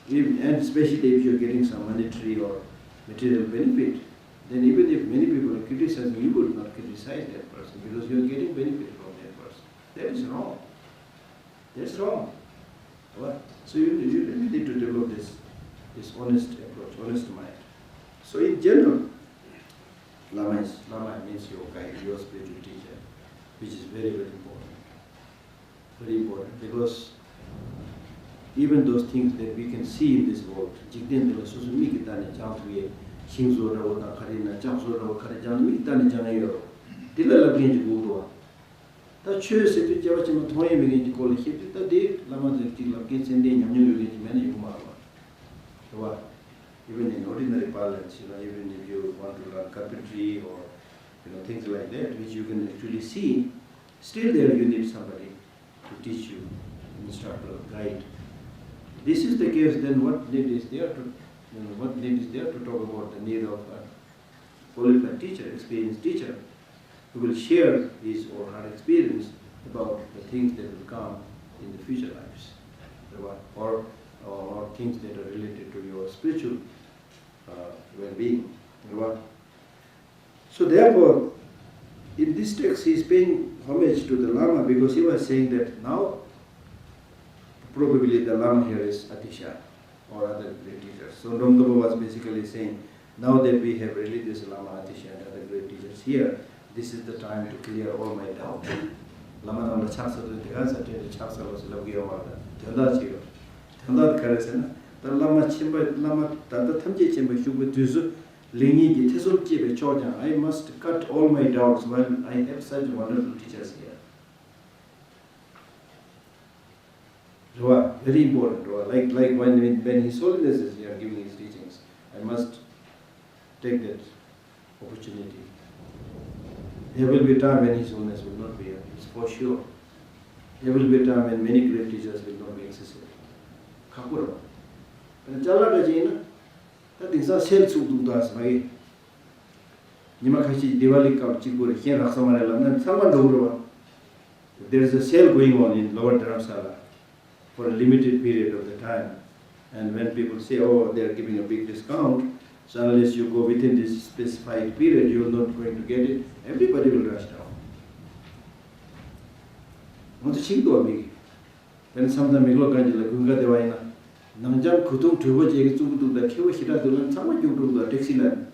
and especially if you're getting some monetary or material benefit, then even if many people are criticizing, you would not criticize that person because you're getting benefit from that person. That is wrong. That's wrong. What? So you need to develop this honest approach, honest mind. So in general, lama means your guide, your spiritual teacher, which is very, very important. Very important, because even those things that we can see in this world, even in ordinary parlance, even if you want to learn carpentry or things like that, which you can actually see, still there you need somebody to teach you, instructor, guide. This is the case. Then what need is there to talk about the need of a qualified teacher, experienced teacher, who will share his or her experience about the things that will come in the future lives, or things that are related to your spiritual well-being. So therefore, in this text, he is paying homage to the Lama because he was saying that now, probably the Lama here is Atisha or other great teachers. So Ramdaba was basically saying, now that we have religious Lama, Atisha and other great teachers here, this is the time to clear all my doubt. Lama Namla Chaksa to the answer to the Chaksa was Lagia Mada, Tanda Chigo, Tanda Karasana, the Lama Chimba, Lama Tanda Tamji Chimba Shubu Tuzu. I must cut all my doubts when I have such wonderful teachers here. Very important. Like when His Holiness is here giving his teachings, I must take that opportunity. There will be a time when His Holiness will not be here, it's for sure. There will be a time when many great teachers will not be accessible. Kakura. But Jala Gajina, that is a sales to do das by Nimakashi Diwali Chikur, here Rasamarella, and someone over. There is a sale going on in Lower Dharamsala for a limited period of the time. And when people say, oh, they are giving a big discount, so unless you go within this specified period, you are not going to get it, everybody will rush down. Not a chingo big. When some of the Miglo Kanjila Gunga Devaina. Namjam Kutum Tuba Jegu to the Kiwashira Dulan, someone you do the taxi land.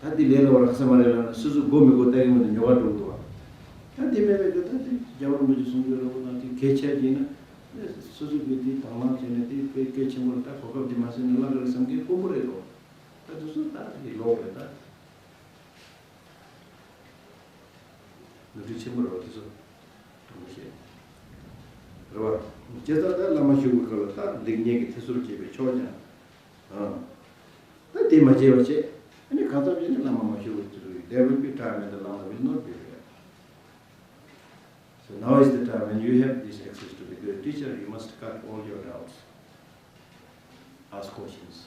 That the Lena or Samarella, Suzu Gomigo Tagim and Yawatu. And they may be that Javamusunga, Kecha Gina, Suzuki, Tama, Geneti, Kechamata, Foko, the Masin, and some give Comoredo. That is not that, he low at that. The December of this. Jeta Lama Shukalata, Lignic Tesuki, Choja. That they Majevache, and you can't have any Lama Mashu to do it. There will be time when the Lama will not be here. So now is the time when you have this access to the great teacher, you must cut all your doubts. Ask questions.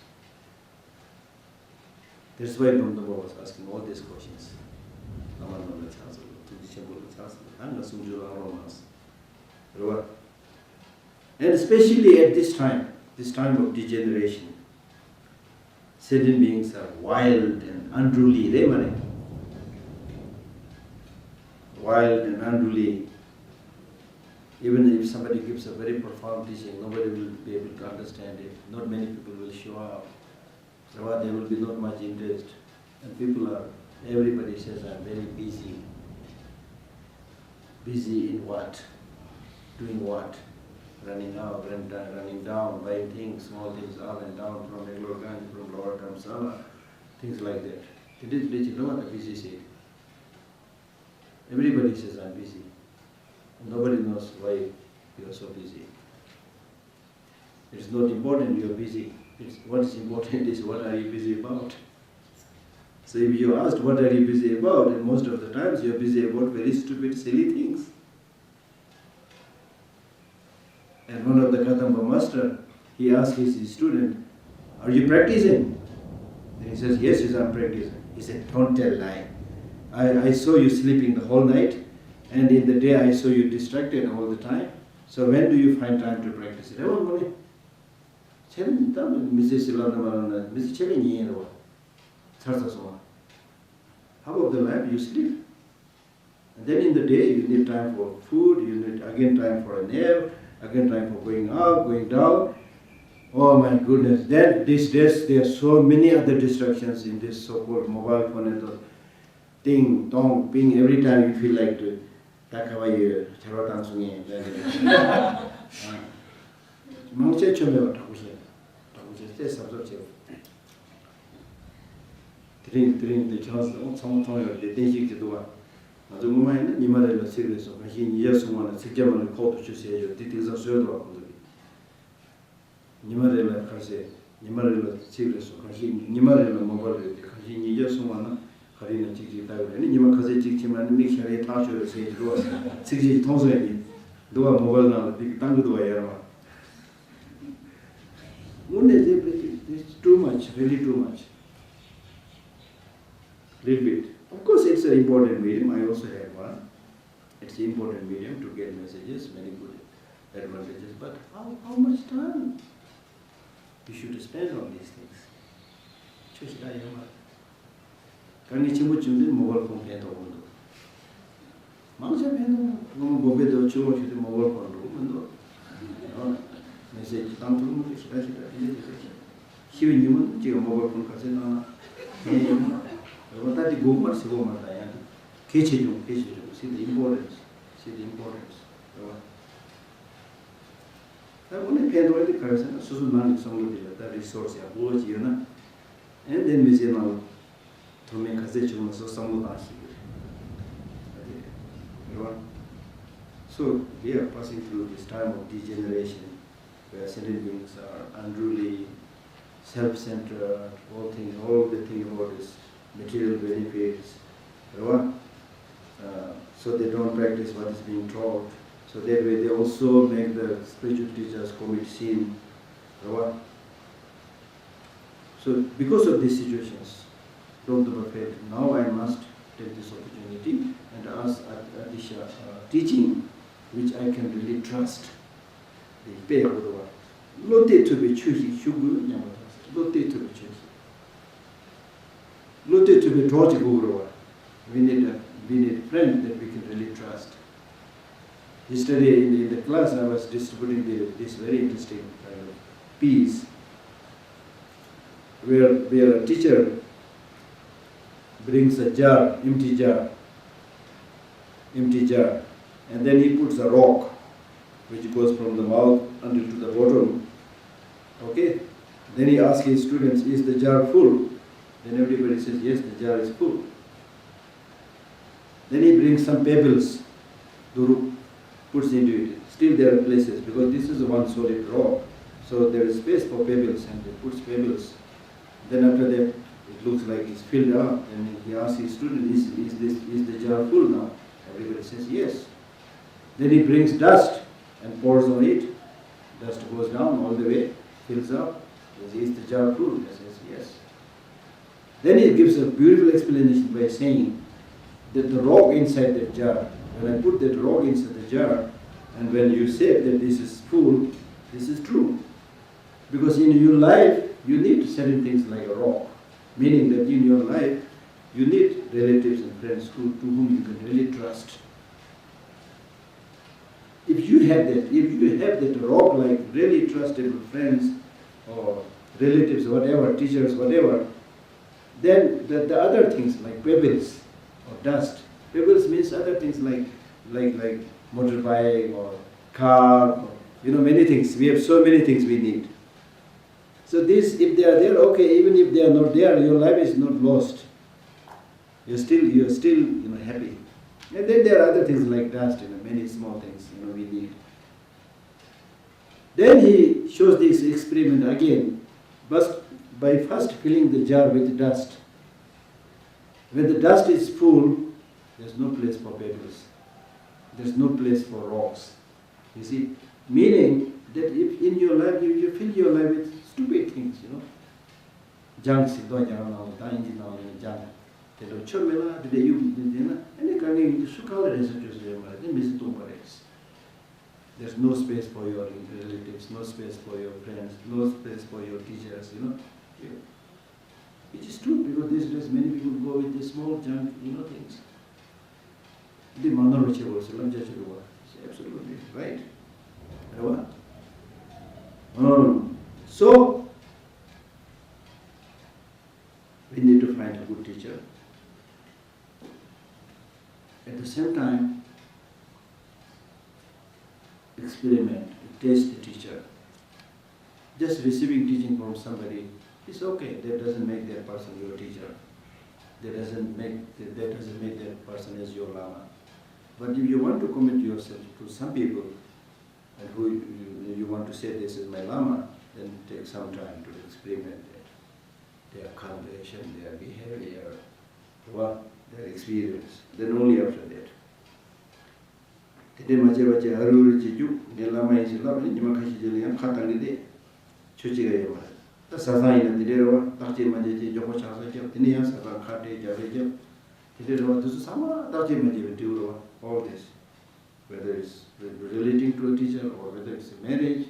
That's why Ramdaba was asking all these questions. Lama Namla Chancellor, to the Chamber Chancellor, and the Sunjura Romas. And especially at this time of degeneration, certain beings are wild and unruly. Wild and unruly. Even if somebody gives a very profound teaching, nobody will be able to understand it. Not many people will show up. So there will be not much interest. And everybody says, I'm very busy. Busy in what? Doing what? Running out, running down, buying things, small things up and down from Megloganj, from Lower Dharamsala, things like that. It is Richiloma, the busy city. Everybody says, I'm busy. Nobody knows why you are so busy. It's not important you are busy. What is important is what are you busy about. So if you asked what are you busy about, and most of the times you are busy about very stupid, silly things. And one of the Kadamba master, he asked his student, are you practicing? And he says, yes, I'm practicing. He said, don't tell lie. I saw you sleeping the whole night, and in the day I saw you distracted all the time. So when do you find time to practice it? How about the life you sleep? And then in the day you need time for food, you need again time for a nap, again time for going up, going down. Oh my goodness, then these days there are so many other distractions in this so-called mobile phone and the ting, tong, ping, every time you feel like to takawai charotang sungi. Mangche chome takushe. Takushe te sabso che. Trin the chance on the denshik to do. Azumai Nimara series of Mahin Yasuman, Sikaman, Koto Chusay, Titis of Sodra. Nimarela Kase, Nimarela series of Mahin, Nimarela Mobile, Kahin Yasumana, Harina Chiki, and Nimakaze Chikiman, Mixer, Tasha, Say, 60,000, do a mobile now, the Tango do Ayama. It's too much, really too much. Little bit. Of course, it's an important medium. I also have one. It's an important medium to get messages, many good advantages. But how much time you should spend on these things? Can you change the mobile phone? Message What go much go Mataya? See the importance. See the importance. I only paid all the person, so manage some of the resource, and then we say now to make a situation so some of us. So we are passing through this time of degeneration where sentient beings are unruly, self-centered, all the thing about this. Material benefits, so they don't practice what is being taught. So that way they also make the spiritual teachers commit sin. So because of these situations, Lord the Prophet, now I must take this opportunity and ask Adisha teaching which I can really trust. The pay of the world. Lotte to be choosy, Shugu, Lotte to be choosy. Lotte to be taught Guru. We need a friend that we can really trust. Yesterday in the class I was distributing this very interesting kind of piece where a teacher brings a jar, empty jar, and then he puts a rock which goes from the mouth until to the bottom. Okay? Then he asks his students, is the jar full? Then everybody says, yes, the jar is full. Then he brings some pebbles, Duru puts into it. Still there are places, because this is one solid rock. So there is space for pebbles, and he puts pebbles. Then after that, it looks like it's filled up, and he asks his student, is the jar full now? Everybody says, yes. Then he brings dust and pours on it. Dust goes down all the way, fills up. Is the jar full? He says, yes. Then he gives a beautiful explanation by saying that the rock inside the jar, when I put that rock inside the jar, and when you say that this is full, this is true. Because in your life, you need certain things like a rock. Meaning that in your life, you need relatives and friends to whom you can really trust. If you have that rock like really trustable friends or relatives, whatever, teachers, whatever, then the other things like pebbles or dust. Pebbles means other things like motorbike or car, or, many things. We have so many things we need. So this, if they are there, okay. Even if they are not there, your life is not lost. You're still happy. And then there are other things like dust, many small things, we need. Then he shows this experiment again, but by first filling the jar with dust. When the dust is full, there's no place for pebbles. There's no place for rocks. You see, meaning that if in your life you fill your life with stupid things, junk, junk. Chomela, the you any kind of there's no space for your relatives, no space for your friends, no space for your teachers, Which is true because these days many people go with the small junk, things. The minority was absolutely right. So we need to find a good teacher. At the same time, experiment, test the teacher. Just receiving teaching from somebody is okay. That doesn't make that person your teacher. That doesn't make that person as your lama. But if you want to commit yourself to some people, and who you want to say this is my lama, then take some time to experiment their conversation, their behavior, their experience. Then only after that. Today, mache haruri chiju, nelama is love, and Yamakashi Jillian, Katani, Chuchigayama. The Sazai and the Dero, Tachi Maji, Joko Chasa, Tinias, Kati, Javija, Tidero to Sama, Tachi Maji, all this. Whether it's relating to a teacher or whether it's a marriage,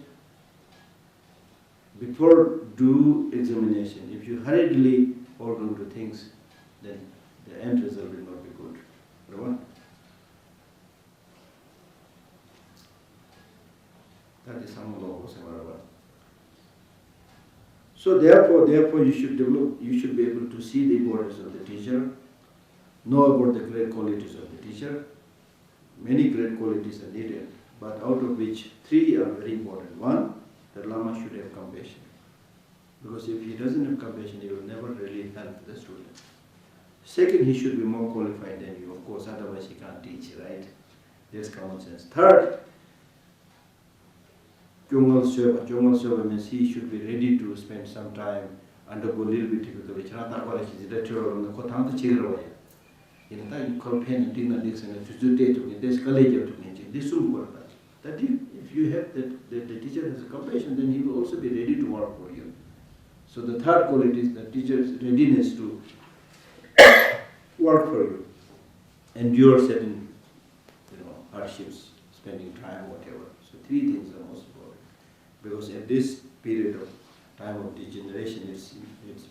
before do examination. If you hurriedly hold on to things, then the end result will not be good. Right? That is some law. So therefore you should be able to see the importance of the teacher, know about the great qualities of the teacher. Many great qualities are needed, but out of which 3 are very important. One, the Lama should have compassion. Because if he doesn't have compassion, he will never really help the student. Second, he should be more qualified than you. Of course, otherwise he can't teach, right? There's common sense. Third, Jungal Seva means he should be ready to spend some time, undergo a little bit difficulty. That if you have the teacher has a compassion, then he will also be ready to work for you. So the third quality is the teacher's readiness to work for you, endure certain hardships, spending time, whatever. So 3 things are most important. Because at this period of time of degeneration, it's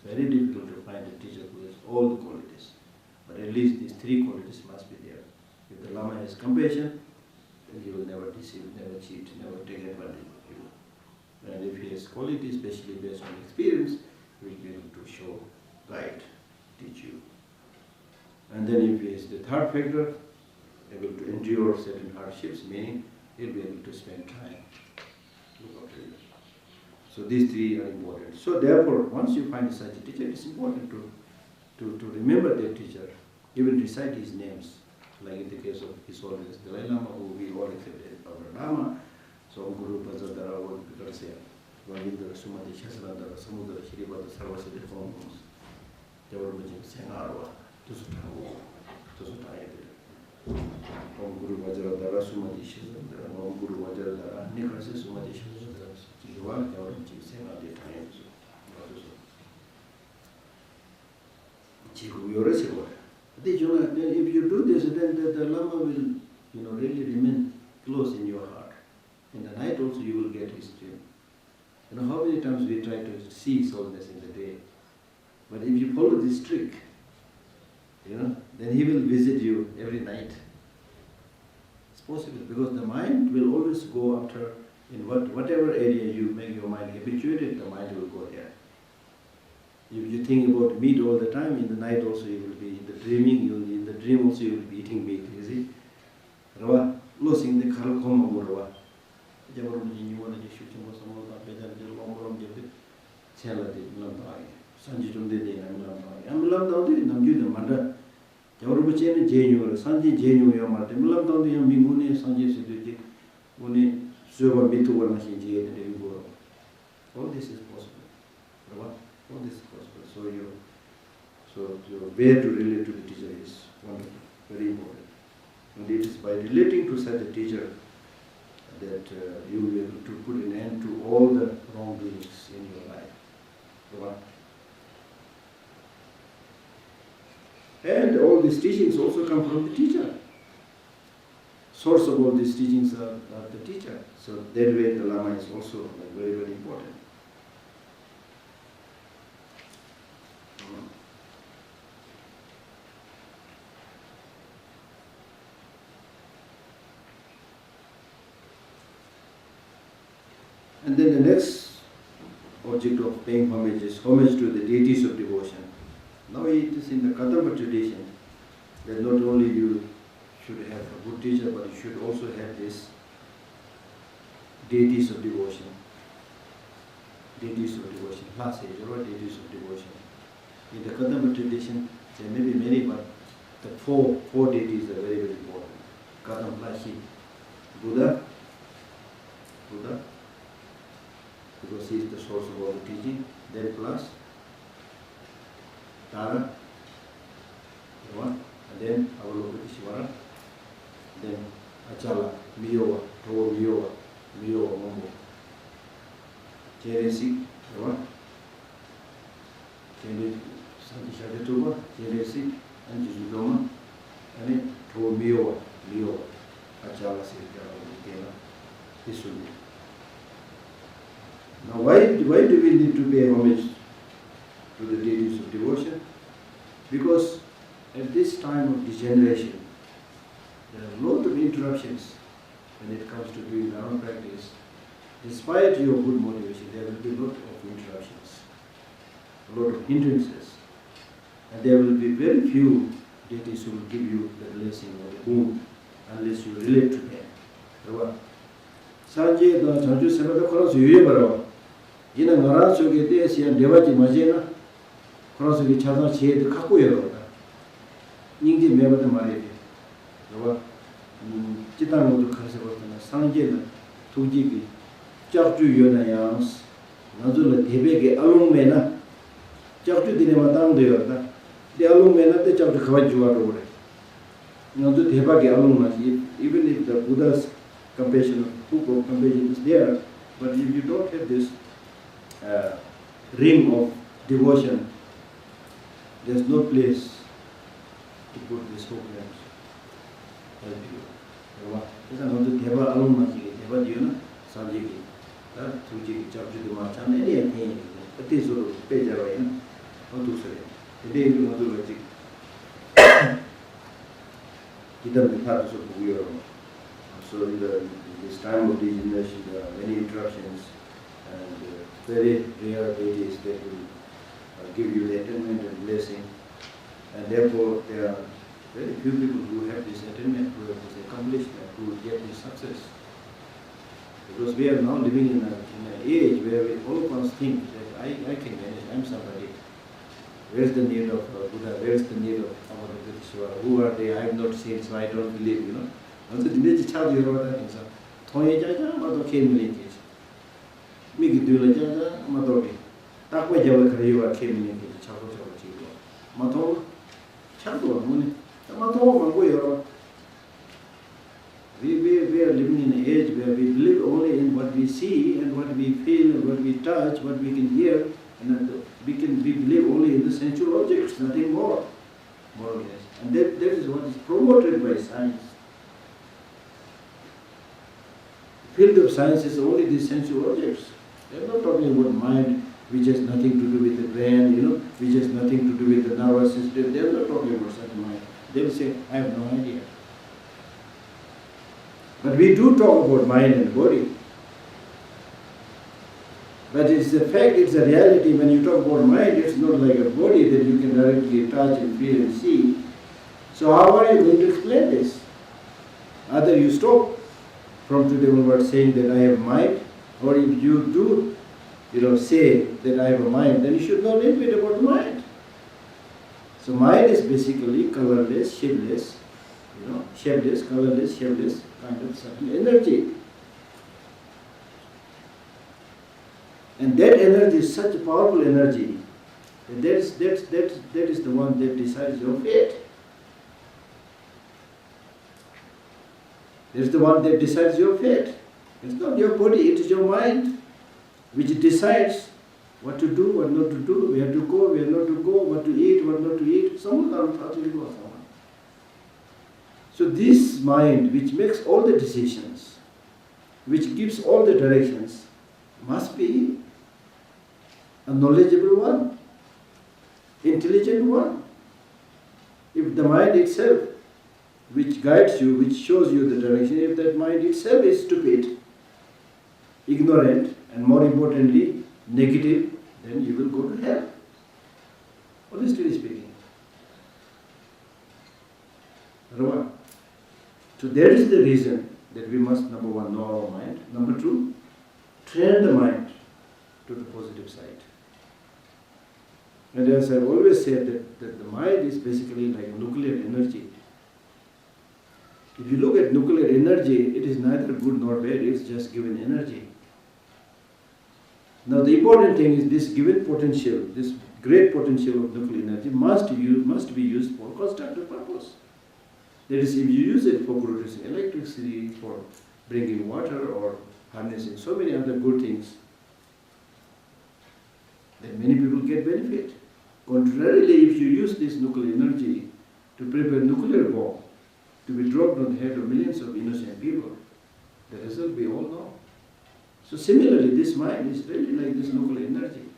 very difficult to find a teacher who has all the qualities. But at least these 3 qualities must be there. If the Lama has compassion, then he will never deceive, never cheat, never take advantage of you. And if he has qualities, especially based on experience, he will be able to show, guide, teach you. And then if he is the third factor, able to endure certain hardships, meaning he'll be able to spend time. Look after you. So these 3 are important. So therefore, once you find such a teacher, it's important to remember that teacher, even recite his names. Like in the case of His Holiness Dalai Lama, who we all accept as our Lama. So Guru Pazadara, Vagindra Sumati Shasradara, Samudra Shiribata Sarvasati Formos, Javarmajim Senarva, Tusutaya. Om Guru Vajradara Sumati Shasradara, Om Guru Vajradara, Nikrasi Sumati Shasradara, Jiva, Javarmajim Senarva, Jivu Yoresiva. If you do this, then the Lama will really remain close in your heart. In the night also you will get his dream. How many times we try to see His Holiness in the day. But if you follow this trick, then he will visit you every night. It's possible because the mind will always go after, in whatever area you make your mind habituated, the mind will go there. If you think about meat all the time, in the night also you will be in the dreaming, in the dream also you will be eating meat, you see? Rawa, losing the Karl Koma Rawa. Jabarum Jinuan, shooting was some of the better long Chella did not die. Sanjitum did, I'm not dying. I'm not dying, I'm good, mother. 여러분 제는 제뉴를 산지 제뉴야 말때 물람당도 양 민군의 산지에서 되지 오늘 수요가 밑으로 하신 제들이 이거 all this is possible. Right? All this is possible. So your way to relate to the teacher is wonderful, very important. And it is by relating to such a teacher that you will be able to put an end to all the wrongdoings in your life. Right? And all these teachings also come from the teacher. Source of all these teachings are the teacher. So that way the Lama is also very, very important. And then the next object of paying homage is homage to the deities of devotion. Now it is in the Kadamba tradition that not only you should have a good teacher, but you should also have this deities of devotion. Deities of devotion. Last age, or deities of devotion. In the Kadamba tradition, there may be many, but the four deities are very, very important. Kadamba, Buddha, because he is the source of all the teaching. Then plus Tara, and then Avalokiteshvara, then Achala, Miyowa, Mombo, Cheresi, Santi Shadatuba, Cheresi, and Jizudoma, and then Miyowa, Achala, this will be. Now, why do we need to pay homage to the deities of devotion? Because at this time of degeneration, there are a lot of interruptions when it comes to doing Dharma practice. Despite your good motivation, there will be a lot of interruptions, a lot of hindrances, and there will be very few deities who will give you the blessing or the boon unless you relate to them. Sanje da Chanju Semada Koras Yuye Barawa. Jina Ngara Soke Desi and Devaji Majena Korasuki Chana Chie the Kakuya. Ningji Meva the Marebe. Chitano to Kasabotana, Sanje, Tujiki, Chaktu Yona Yams, Nazula Tebeke, Alumena, Chaktu Dinematang de Yota, the Alumena, the Chapter Kavajua. Nazu Tebake Alumna, even if the Buddha's compassion, compassion is there, but if you don't have this ring of devotion, there's no place to put this hope and help you. This is another Deva Alumna, Deva Diana, Sanjiki, Tuji, Chapju the Machan, anything, but this sort of Pejarayan, not to say. The day you want to logic. So in this time of degeneration, there are many interruptions and very rare deities that will give you the attainment and blessing. And therefore, there are very few people who have this attainment, who have this accomplishment, who will get this success. Because we are now living in an age where all of us think that I can manage, I'm somebody. Where's the need of Buddha? Where's the need of Avalokiteshvara? Who are they? I have not seen, so I don't believe, you know. And so the child you wrote that is a Toy Jaja, Mato came in it. Miki Dula Jaja, Matoki. That way Java Kariwa came in it, Chaco Chico. Mato, Chaco, Muni, Mato, Mangoyo. We are living in an age where we live only in what we see and what we feel and what we touch, what we can hear, and we believe only in the sensual objects, nothing more or less. And that is what is promoted by science. The field of science is only the sensual objects. They are not talking about mind, which has nothing to do with the brain, you know, which has nothing to do with the nervous system. They are not talking about such mind. They will say, I have no idea. But we do talk about mind and body. But it's a fact, it's a reality. When you talk about mind, it's not like a body that you can directly touch and feel and see. So how are you going to explain this? Either you stop from today onward saying that I have mind, or if you do, say that I have a mind, then you should know a little bit about mind. So mind is basically colorless, shapeless, shapeless, colorless, shapeless kind of certain energy. And that energy is such a powerful energy. And that is the one that decides your fate. That is the one that decides your fate. It's not your body, it is your mind which decides what to do, what not to do, where to go, where not to go, what to eat, what not to eat. So this mind which makes all the decisions, which gives all the directions, must be a knowledgeable one, intelligent one. If the mind itself, which guides you, which shows you the direction, if that mind itself is stupid, ignorant, and more importantly, negative, then you will go to hell. Honestly speaking. So that is the reason that we must, number one, know our mind. Number two, train the mind to the positive side. And as I've always said, that the mind is basically like nuclear energy. If you look at nuclear energy, it is neither good nor bad, it's just given energy. Now the important thing is this given potential, this great potential of nuclear energy must be used for constructive purpose. That is, if you use it for producing electricity, for bringing water, or harnessing so many other good things, then many people get benefit. Contrarily, if you use this nuclear energy to prepare nuclear bomb to be dropped on the head of millions of innocent people, the result we all know. So similarly, this mind is really like this nuclear energy.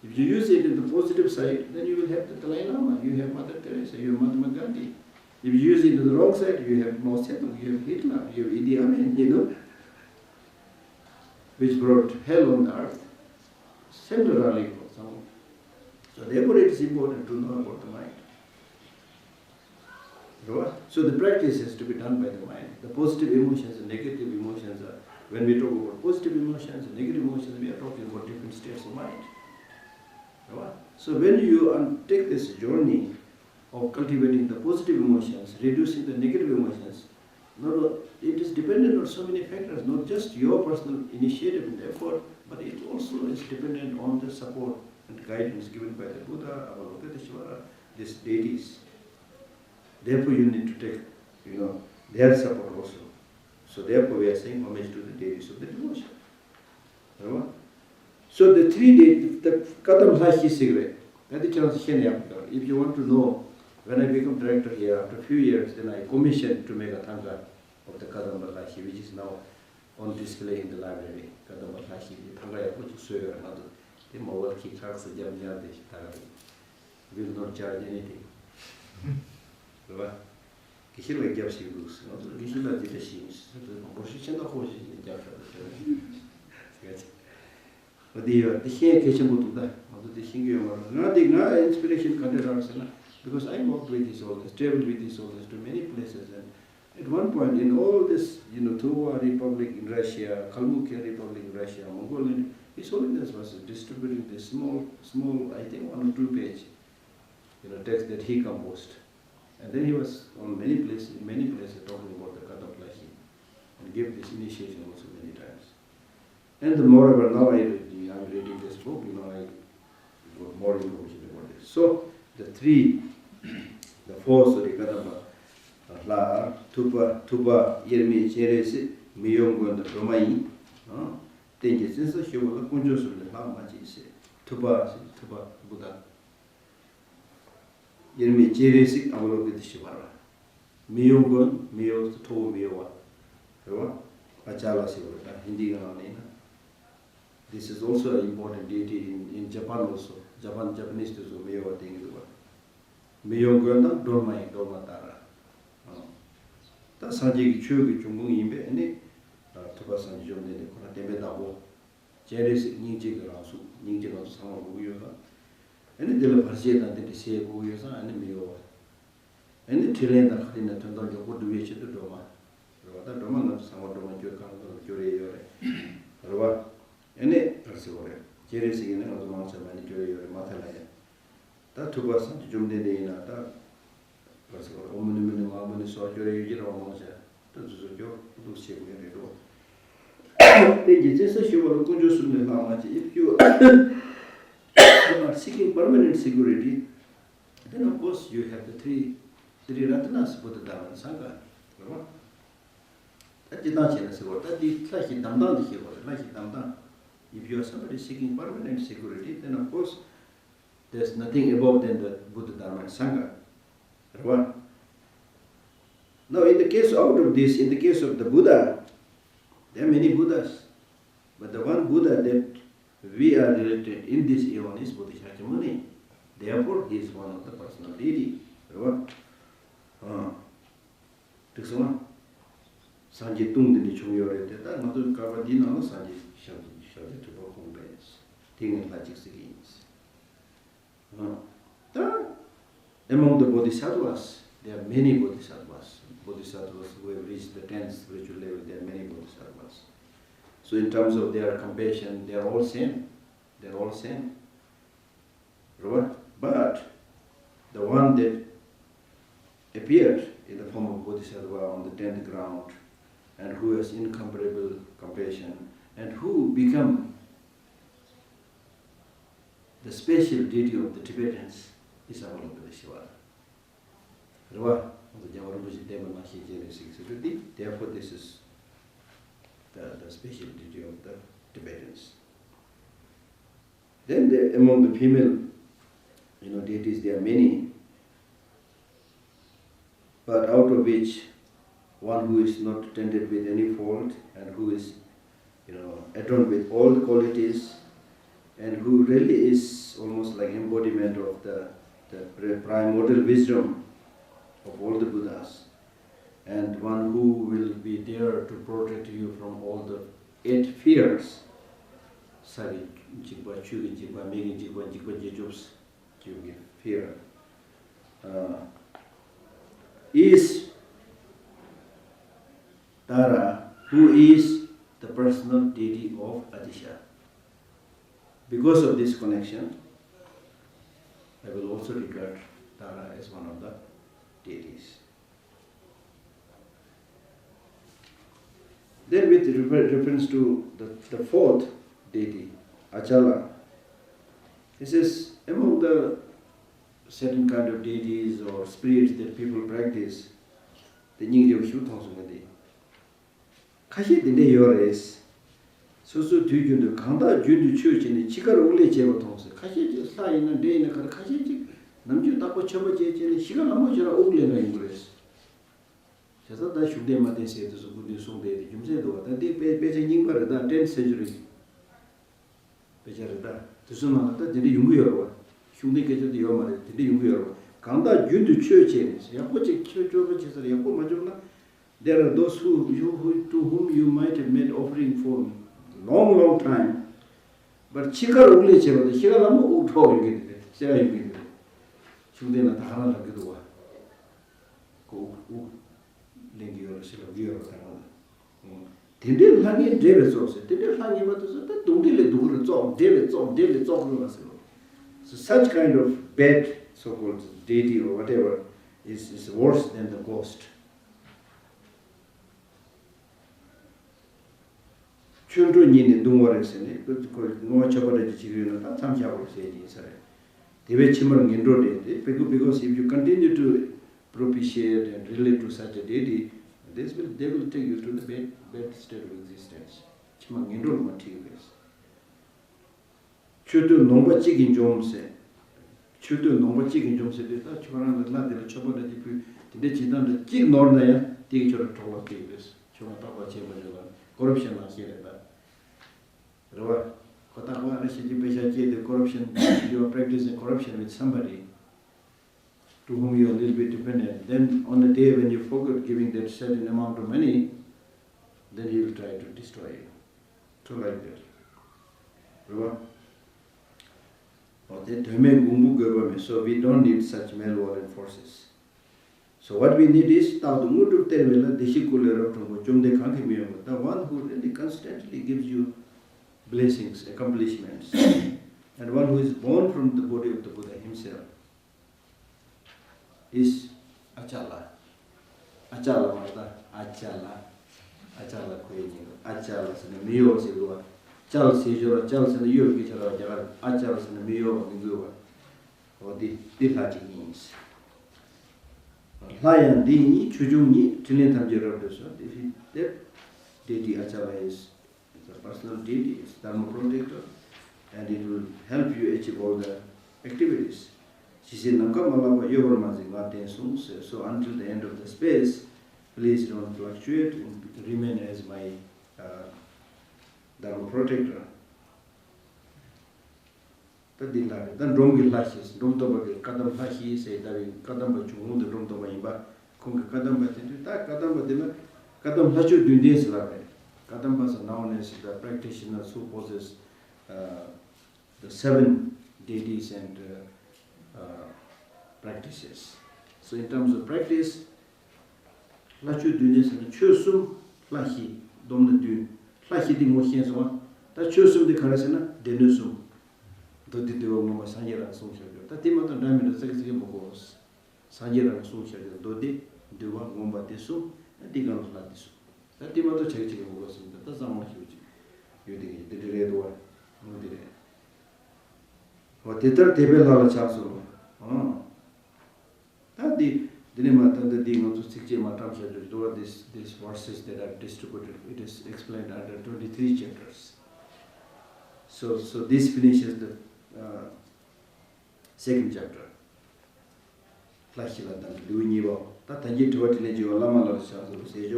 If you use it in the positive side, then you will have the Dalai Lama, you have Mother Teresa, you have Mahatma Gandhi. If you use it in the wrong side, you have Mao Zedong, you have Hitler, you have Idi Amin, which brought hell on earth. Similarly for some. So therefore it is important to know about the mind. So the practice has to be done by the mind. The positive emotions and negative emotions are, when we talk about positive emotions and negative emotions, we are talking about different states of mind. So when you take this journey of cultivating the positive emotions, reducing the negative emotions, it is dependent on so many factors, not just your personal initiative and effort, but it also is dependent on the support and guidance given by the Buddha, Avalokiteshvara, these deities. Therefore you need to take, their support also. So therefore we are saying homage to the deities of the devotion. So the 3 days, the Kadam Sashi Sigre, if you want to know, when I become director here, after a few years, then I commissioned to make a Thanga of the Kadam Sashi, which is now on display in the library. Kadam Sashi, Thanga Yakuchi Suya, another. The Mawal Kikaks, the Jamyadish, will not charge anything. Kishila gives you loose, not Kishila did the sheens, Boshichen of horses in Jaffa. But the Shia Kishamutuda, of the Shingu, nothing, no inspiration content, because I worked with these soldiers, traveled with these soldiers to many places, and at one point in all this, Tuva Republic in Russia, Kalmykia Republic in Russia, Mongolia, His Holiness was distributing this small, I think 1 or 2 page, text that he composed. And then he was on many places talking about the Kataplashi and gave this initiation also many times. And moreover, now I'm reading this book, I got more information about this. So the 4 Kadama, La, Tuba, Yermi, Cheresi, Miyongo, the Romai, Tenji, since the Shiva, Kunjos of the Lamachi, Tuba, Buddha. Yermi Cheresi, Avalokiteshvara. Miyongon, Miyo, To Miyowa. Achala Sivata, Hindi Gananina. This is also an important deity in Japan also. Japanese is a Miyowa thing. Miyongona, Dormai, Dormatara. That's Sanji Chugi Chungung Imbe, and Tuba Sanjom, the Tebetabo, Cheresi, Ninjigarasu, Ninjigarasu, Samaguyosa. And the Parjeta did say Guyosa and Miyowa. And the Chilean that in the Tondon, you could do it to Doma. The Doma, not some of Doma, Jure, and it Persevere. Cheresi in the Mountain and Jure, Matalaya. 다 두바서 좀 되네나 다 그래서 어머니는 마음은 소저에 이지로 모자 또 주죠 또 시고에도 이제 제서 시고로 꾸준히 나마지 if you are seeking permanent security then of course you have the three ratanas Buddha Dharma Sangha right Ajitachi Sigor, that is like Damdan the Hero, like Damdan. If you are somebody seeking permanent security, then of course there's nothing above than the Buddha Dharma and Sangha. Right? Now in the case out of this, in the case of the Buddha, there are many Buddhas. But the one Buddha that we are related in this eon is Buddha Shakyamuni. Therefore he is one of the personal deity. Right? This one. 산지 뚱들이 중요해 때다 나도 가바디나는 산지 샤지 투보 공배스 팅은 라직스기인스 among the bodhisattvas there are many bodhisattvas who have reached the 10th spiritual level. There are many bodhisattvas, so in terms of their compassion they are all same, right? But the one that appeared in the form of bodhisattva on the 10th ground and who has incomparable compassion, and who become the special deity of the Tibetans, is Avalokiteshvara. Therefore, this is the special deity of the Tibetans. Then among the female deities, there are many, but out of which one who is not tainted with any fault and who is adorned with all the qualities and who really is almost like embodiment of the primordial wisdom of all the Buddhas, and one who will be there to protect you from all the 8 fears. Sari, Jigba, Chugi, Jigba, Megi, Jigba, Jejubs, fear, is Tara, who is the personal deity of Adisha. Because of this connection, I will also regard Tara as one of the deities. Then with reference to the fourth deity, Achala, this is among the certain kind of deities or spirits that people practice, the Nyingyo Shuthonsungadi. Kashi dinde yores, susu dujundu kanda jundu chuchini chikar ule jeba thongse. Kashi sla ina de ina kar kashi chik namju tako chaba jechini shiga namu jira ugle na ingres. Chasa da shukde mate se tu su gudi sungde di jumse do ta di peche nyingbar da 10th century. Peche da tusu na ta dinde yungu yorwa. Shukde keche di yomare dinde yungu yorwa. Kanda jundu chuchini yapo chik choba chisa yapo majumna. There are those to whom you might have made offering for long time, but chikar ugly cheva, the chikalamu utho you get it, share you get it. Shudena Tahana Gidua. Go link your silver or Tidil Hangi David Sosa, Tidil Hangi, but don't do the job, David, daily talk. So such kind of bad so called deity or whatever is worse than the ghost. Children in the Dumwares and it could no chapter children, not some chapter say, they were chimmering in road, because if you continue to propitiate and relate to such a deity, they will take you to the bad state of existence. Chimmering in road materials. Chudu Nomba Chicken Jones say, Chudu Nomba Chicken Jones said, Churan the Latin chopper that you did the Jig Norna, teacher of Tola Tables, Chumatapa Chamber, corruption last year. The corruption, you are practicing corruption with somebody to whom you are a little bit dependent. Then on the day when you forget giving that certain amount of money, then he will try to destroy you. So like that. So we don't need such malevolent forces. So what we need is the one who really constantly gives you blessings, accomplishments, and one who is born from the body of the Buddha himself. is achala. Achala mata achala. Achala kueni. Achala sene mio silwa. Chal sejora chal sene yo kichara jara. Achala sene mio ngwa. Or the means. Lion dini chujungi tilitam jerabdosa. That deity achala is a personal deity, it's Dharma protector, and it will help you achieve all the activities. She said, so until the end of the space, please don't fluctuate and remain as my Dharma protector. Then Romgil Lashis, Romtoba, Kadam Hashi, say that Kadamba Chungu, the Romtoba Imba, Kunga Kadamba, Kadam Hashu do this like Kadambas are known as the practitioners who possess the 7 deities and practices. So in terms of practice, Lachu do this and Chusum, Lahi, Dom the Dune, Lahi the Mohians one, that Chusum the Karasana, Denusum, the Didu Sanjera Social. That Timothy Diamond the Sexy Bogos, Sanjera Social, Dodi, Dua, Gomba Tisu, and Digan Latisu. That Timothy Church was in the Tazama huge. You did the red one. What the third table on Chasu? That the Dinamata, the Dino to 60 Matam these verses that are distributed. It is explained under 23 chapters. So this finishes the second chapter. Flashila than doing you. That I get to what you Lama Chasu say,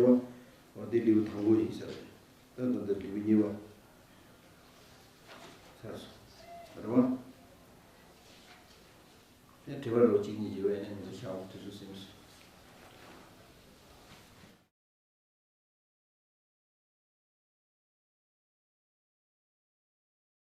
or they do with Hangu himself. That's not the living you. What? Tiwaro chini jiwe and the shout to seems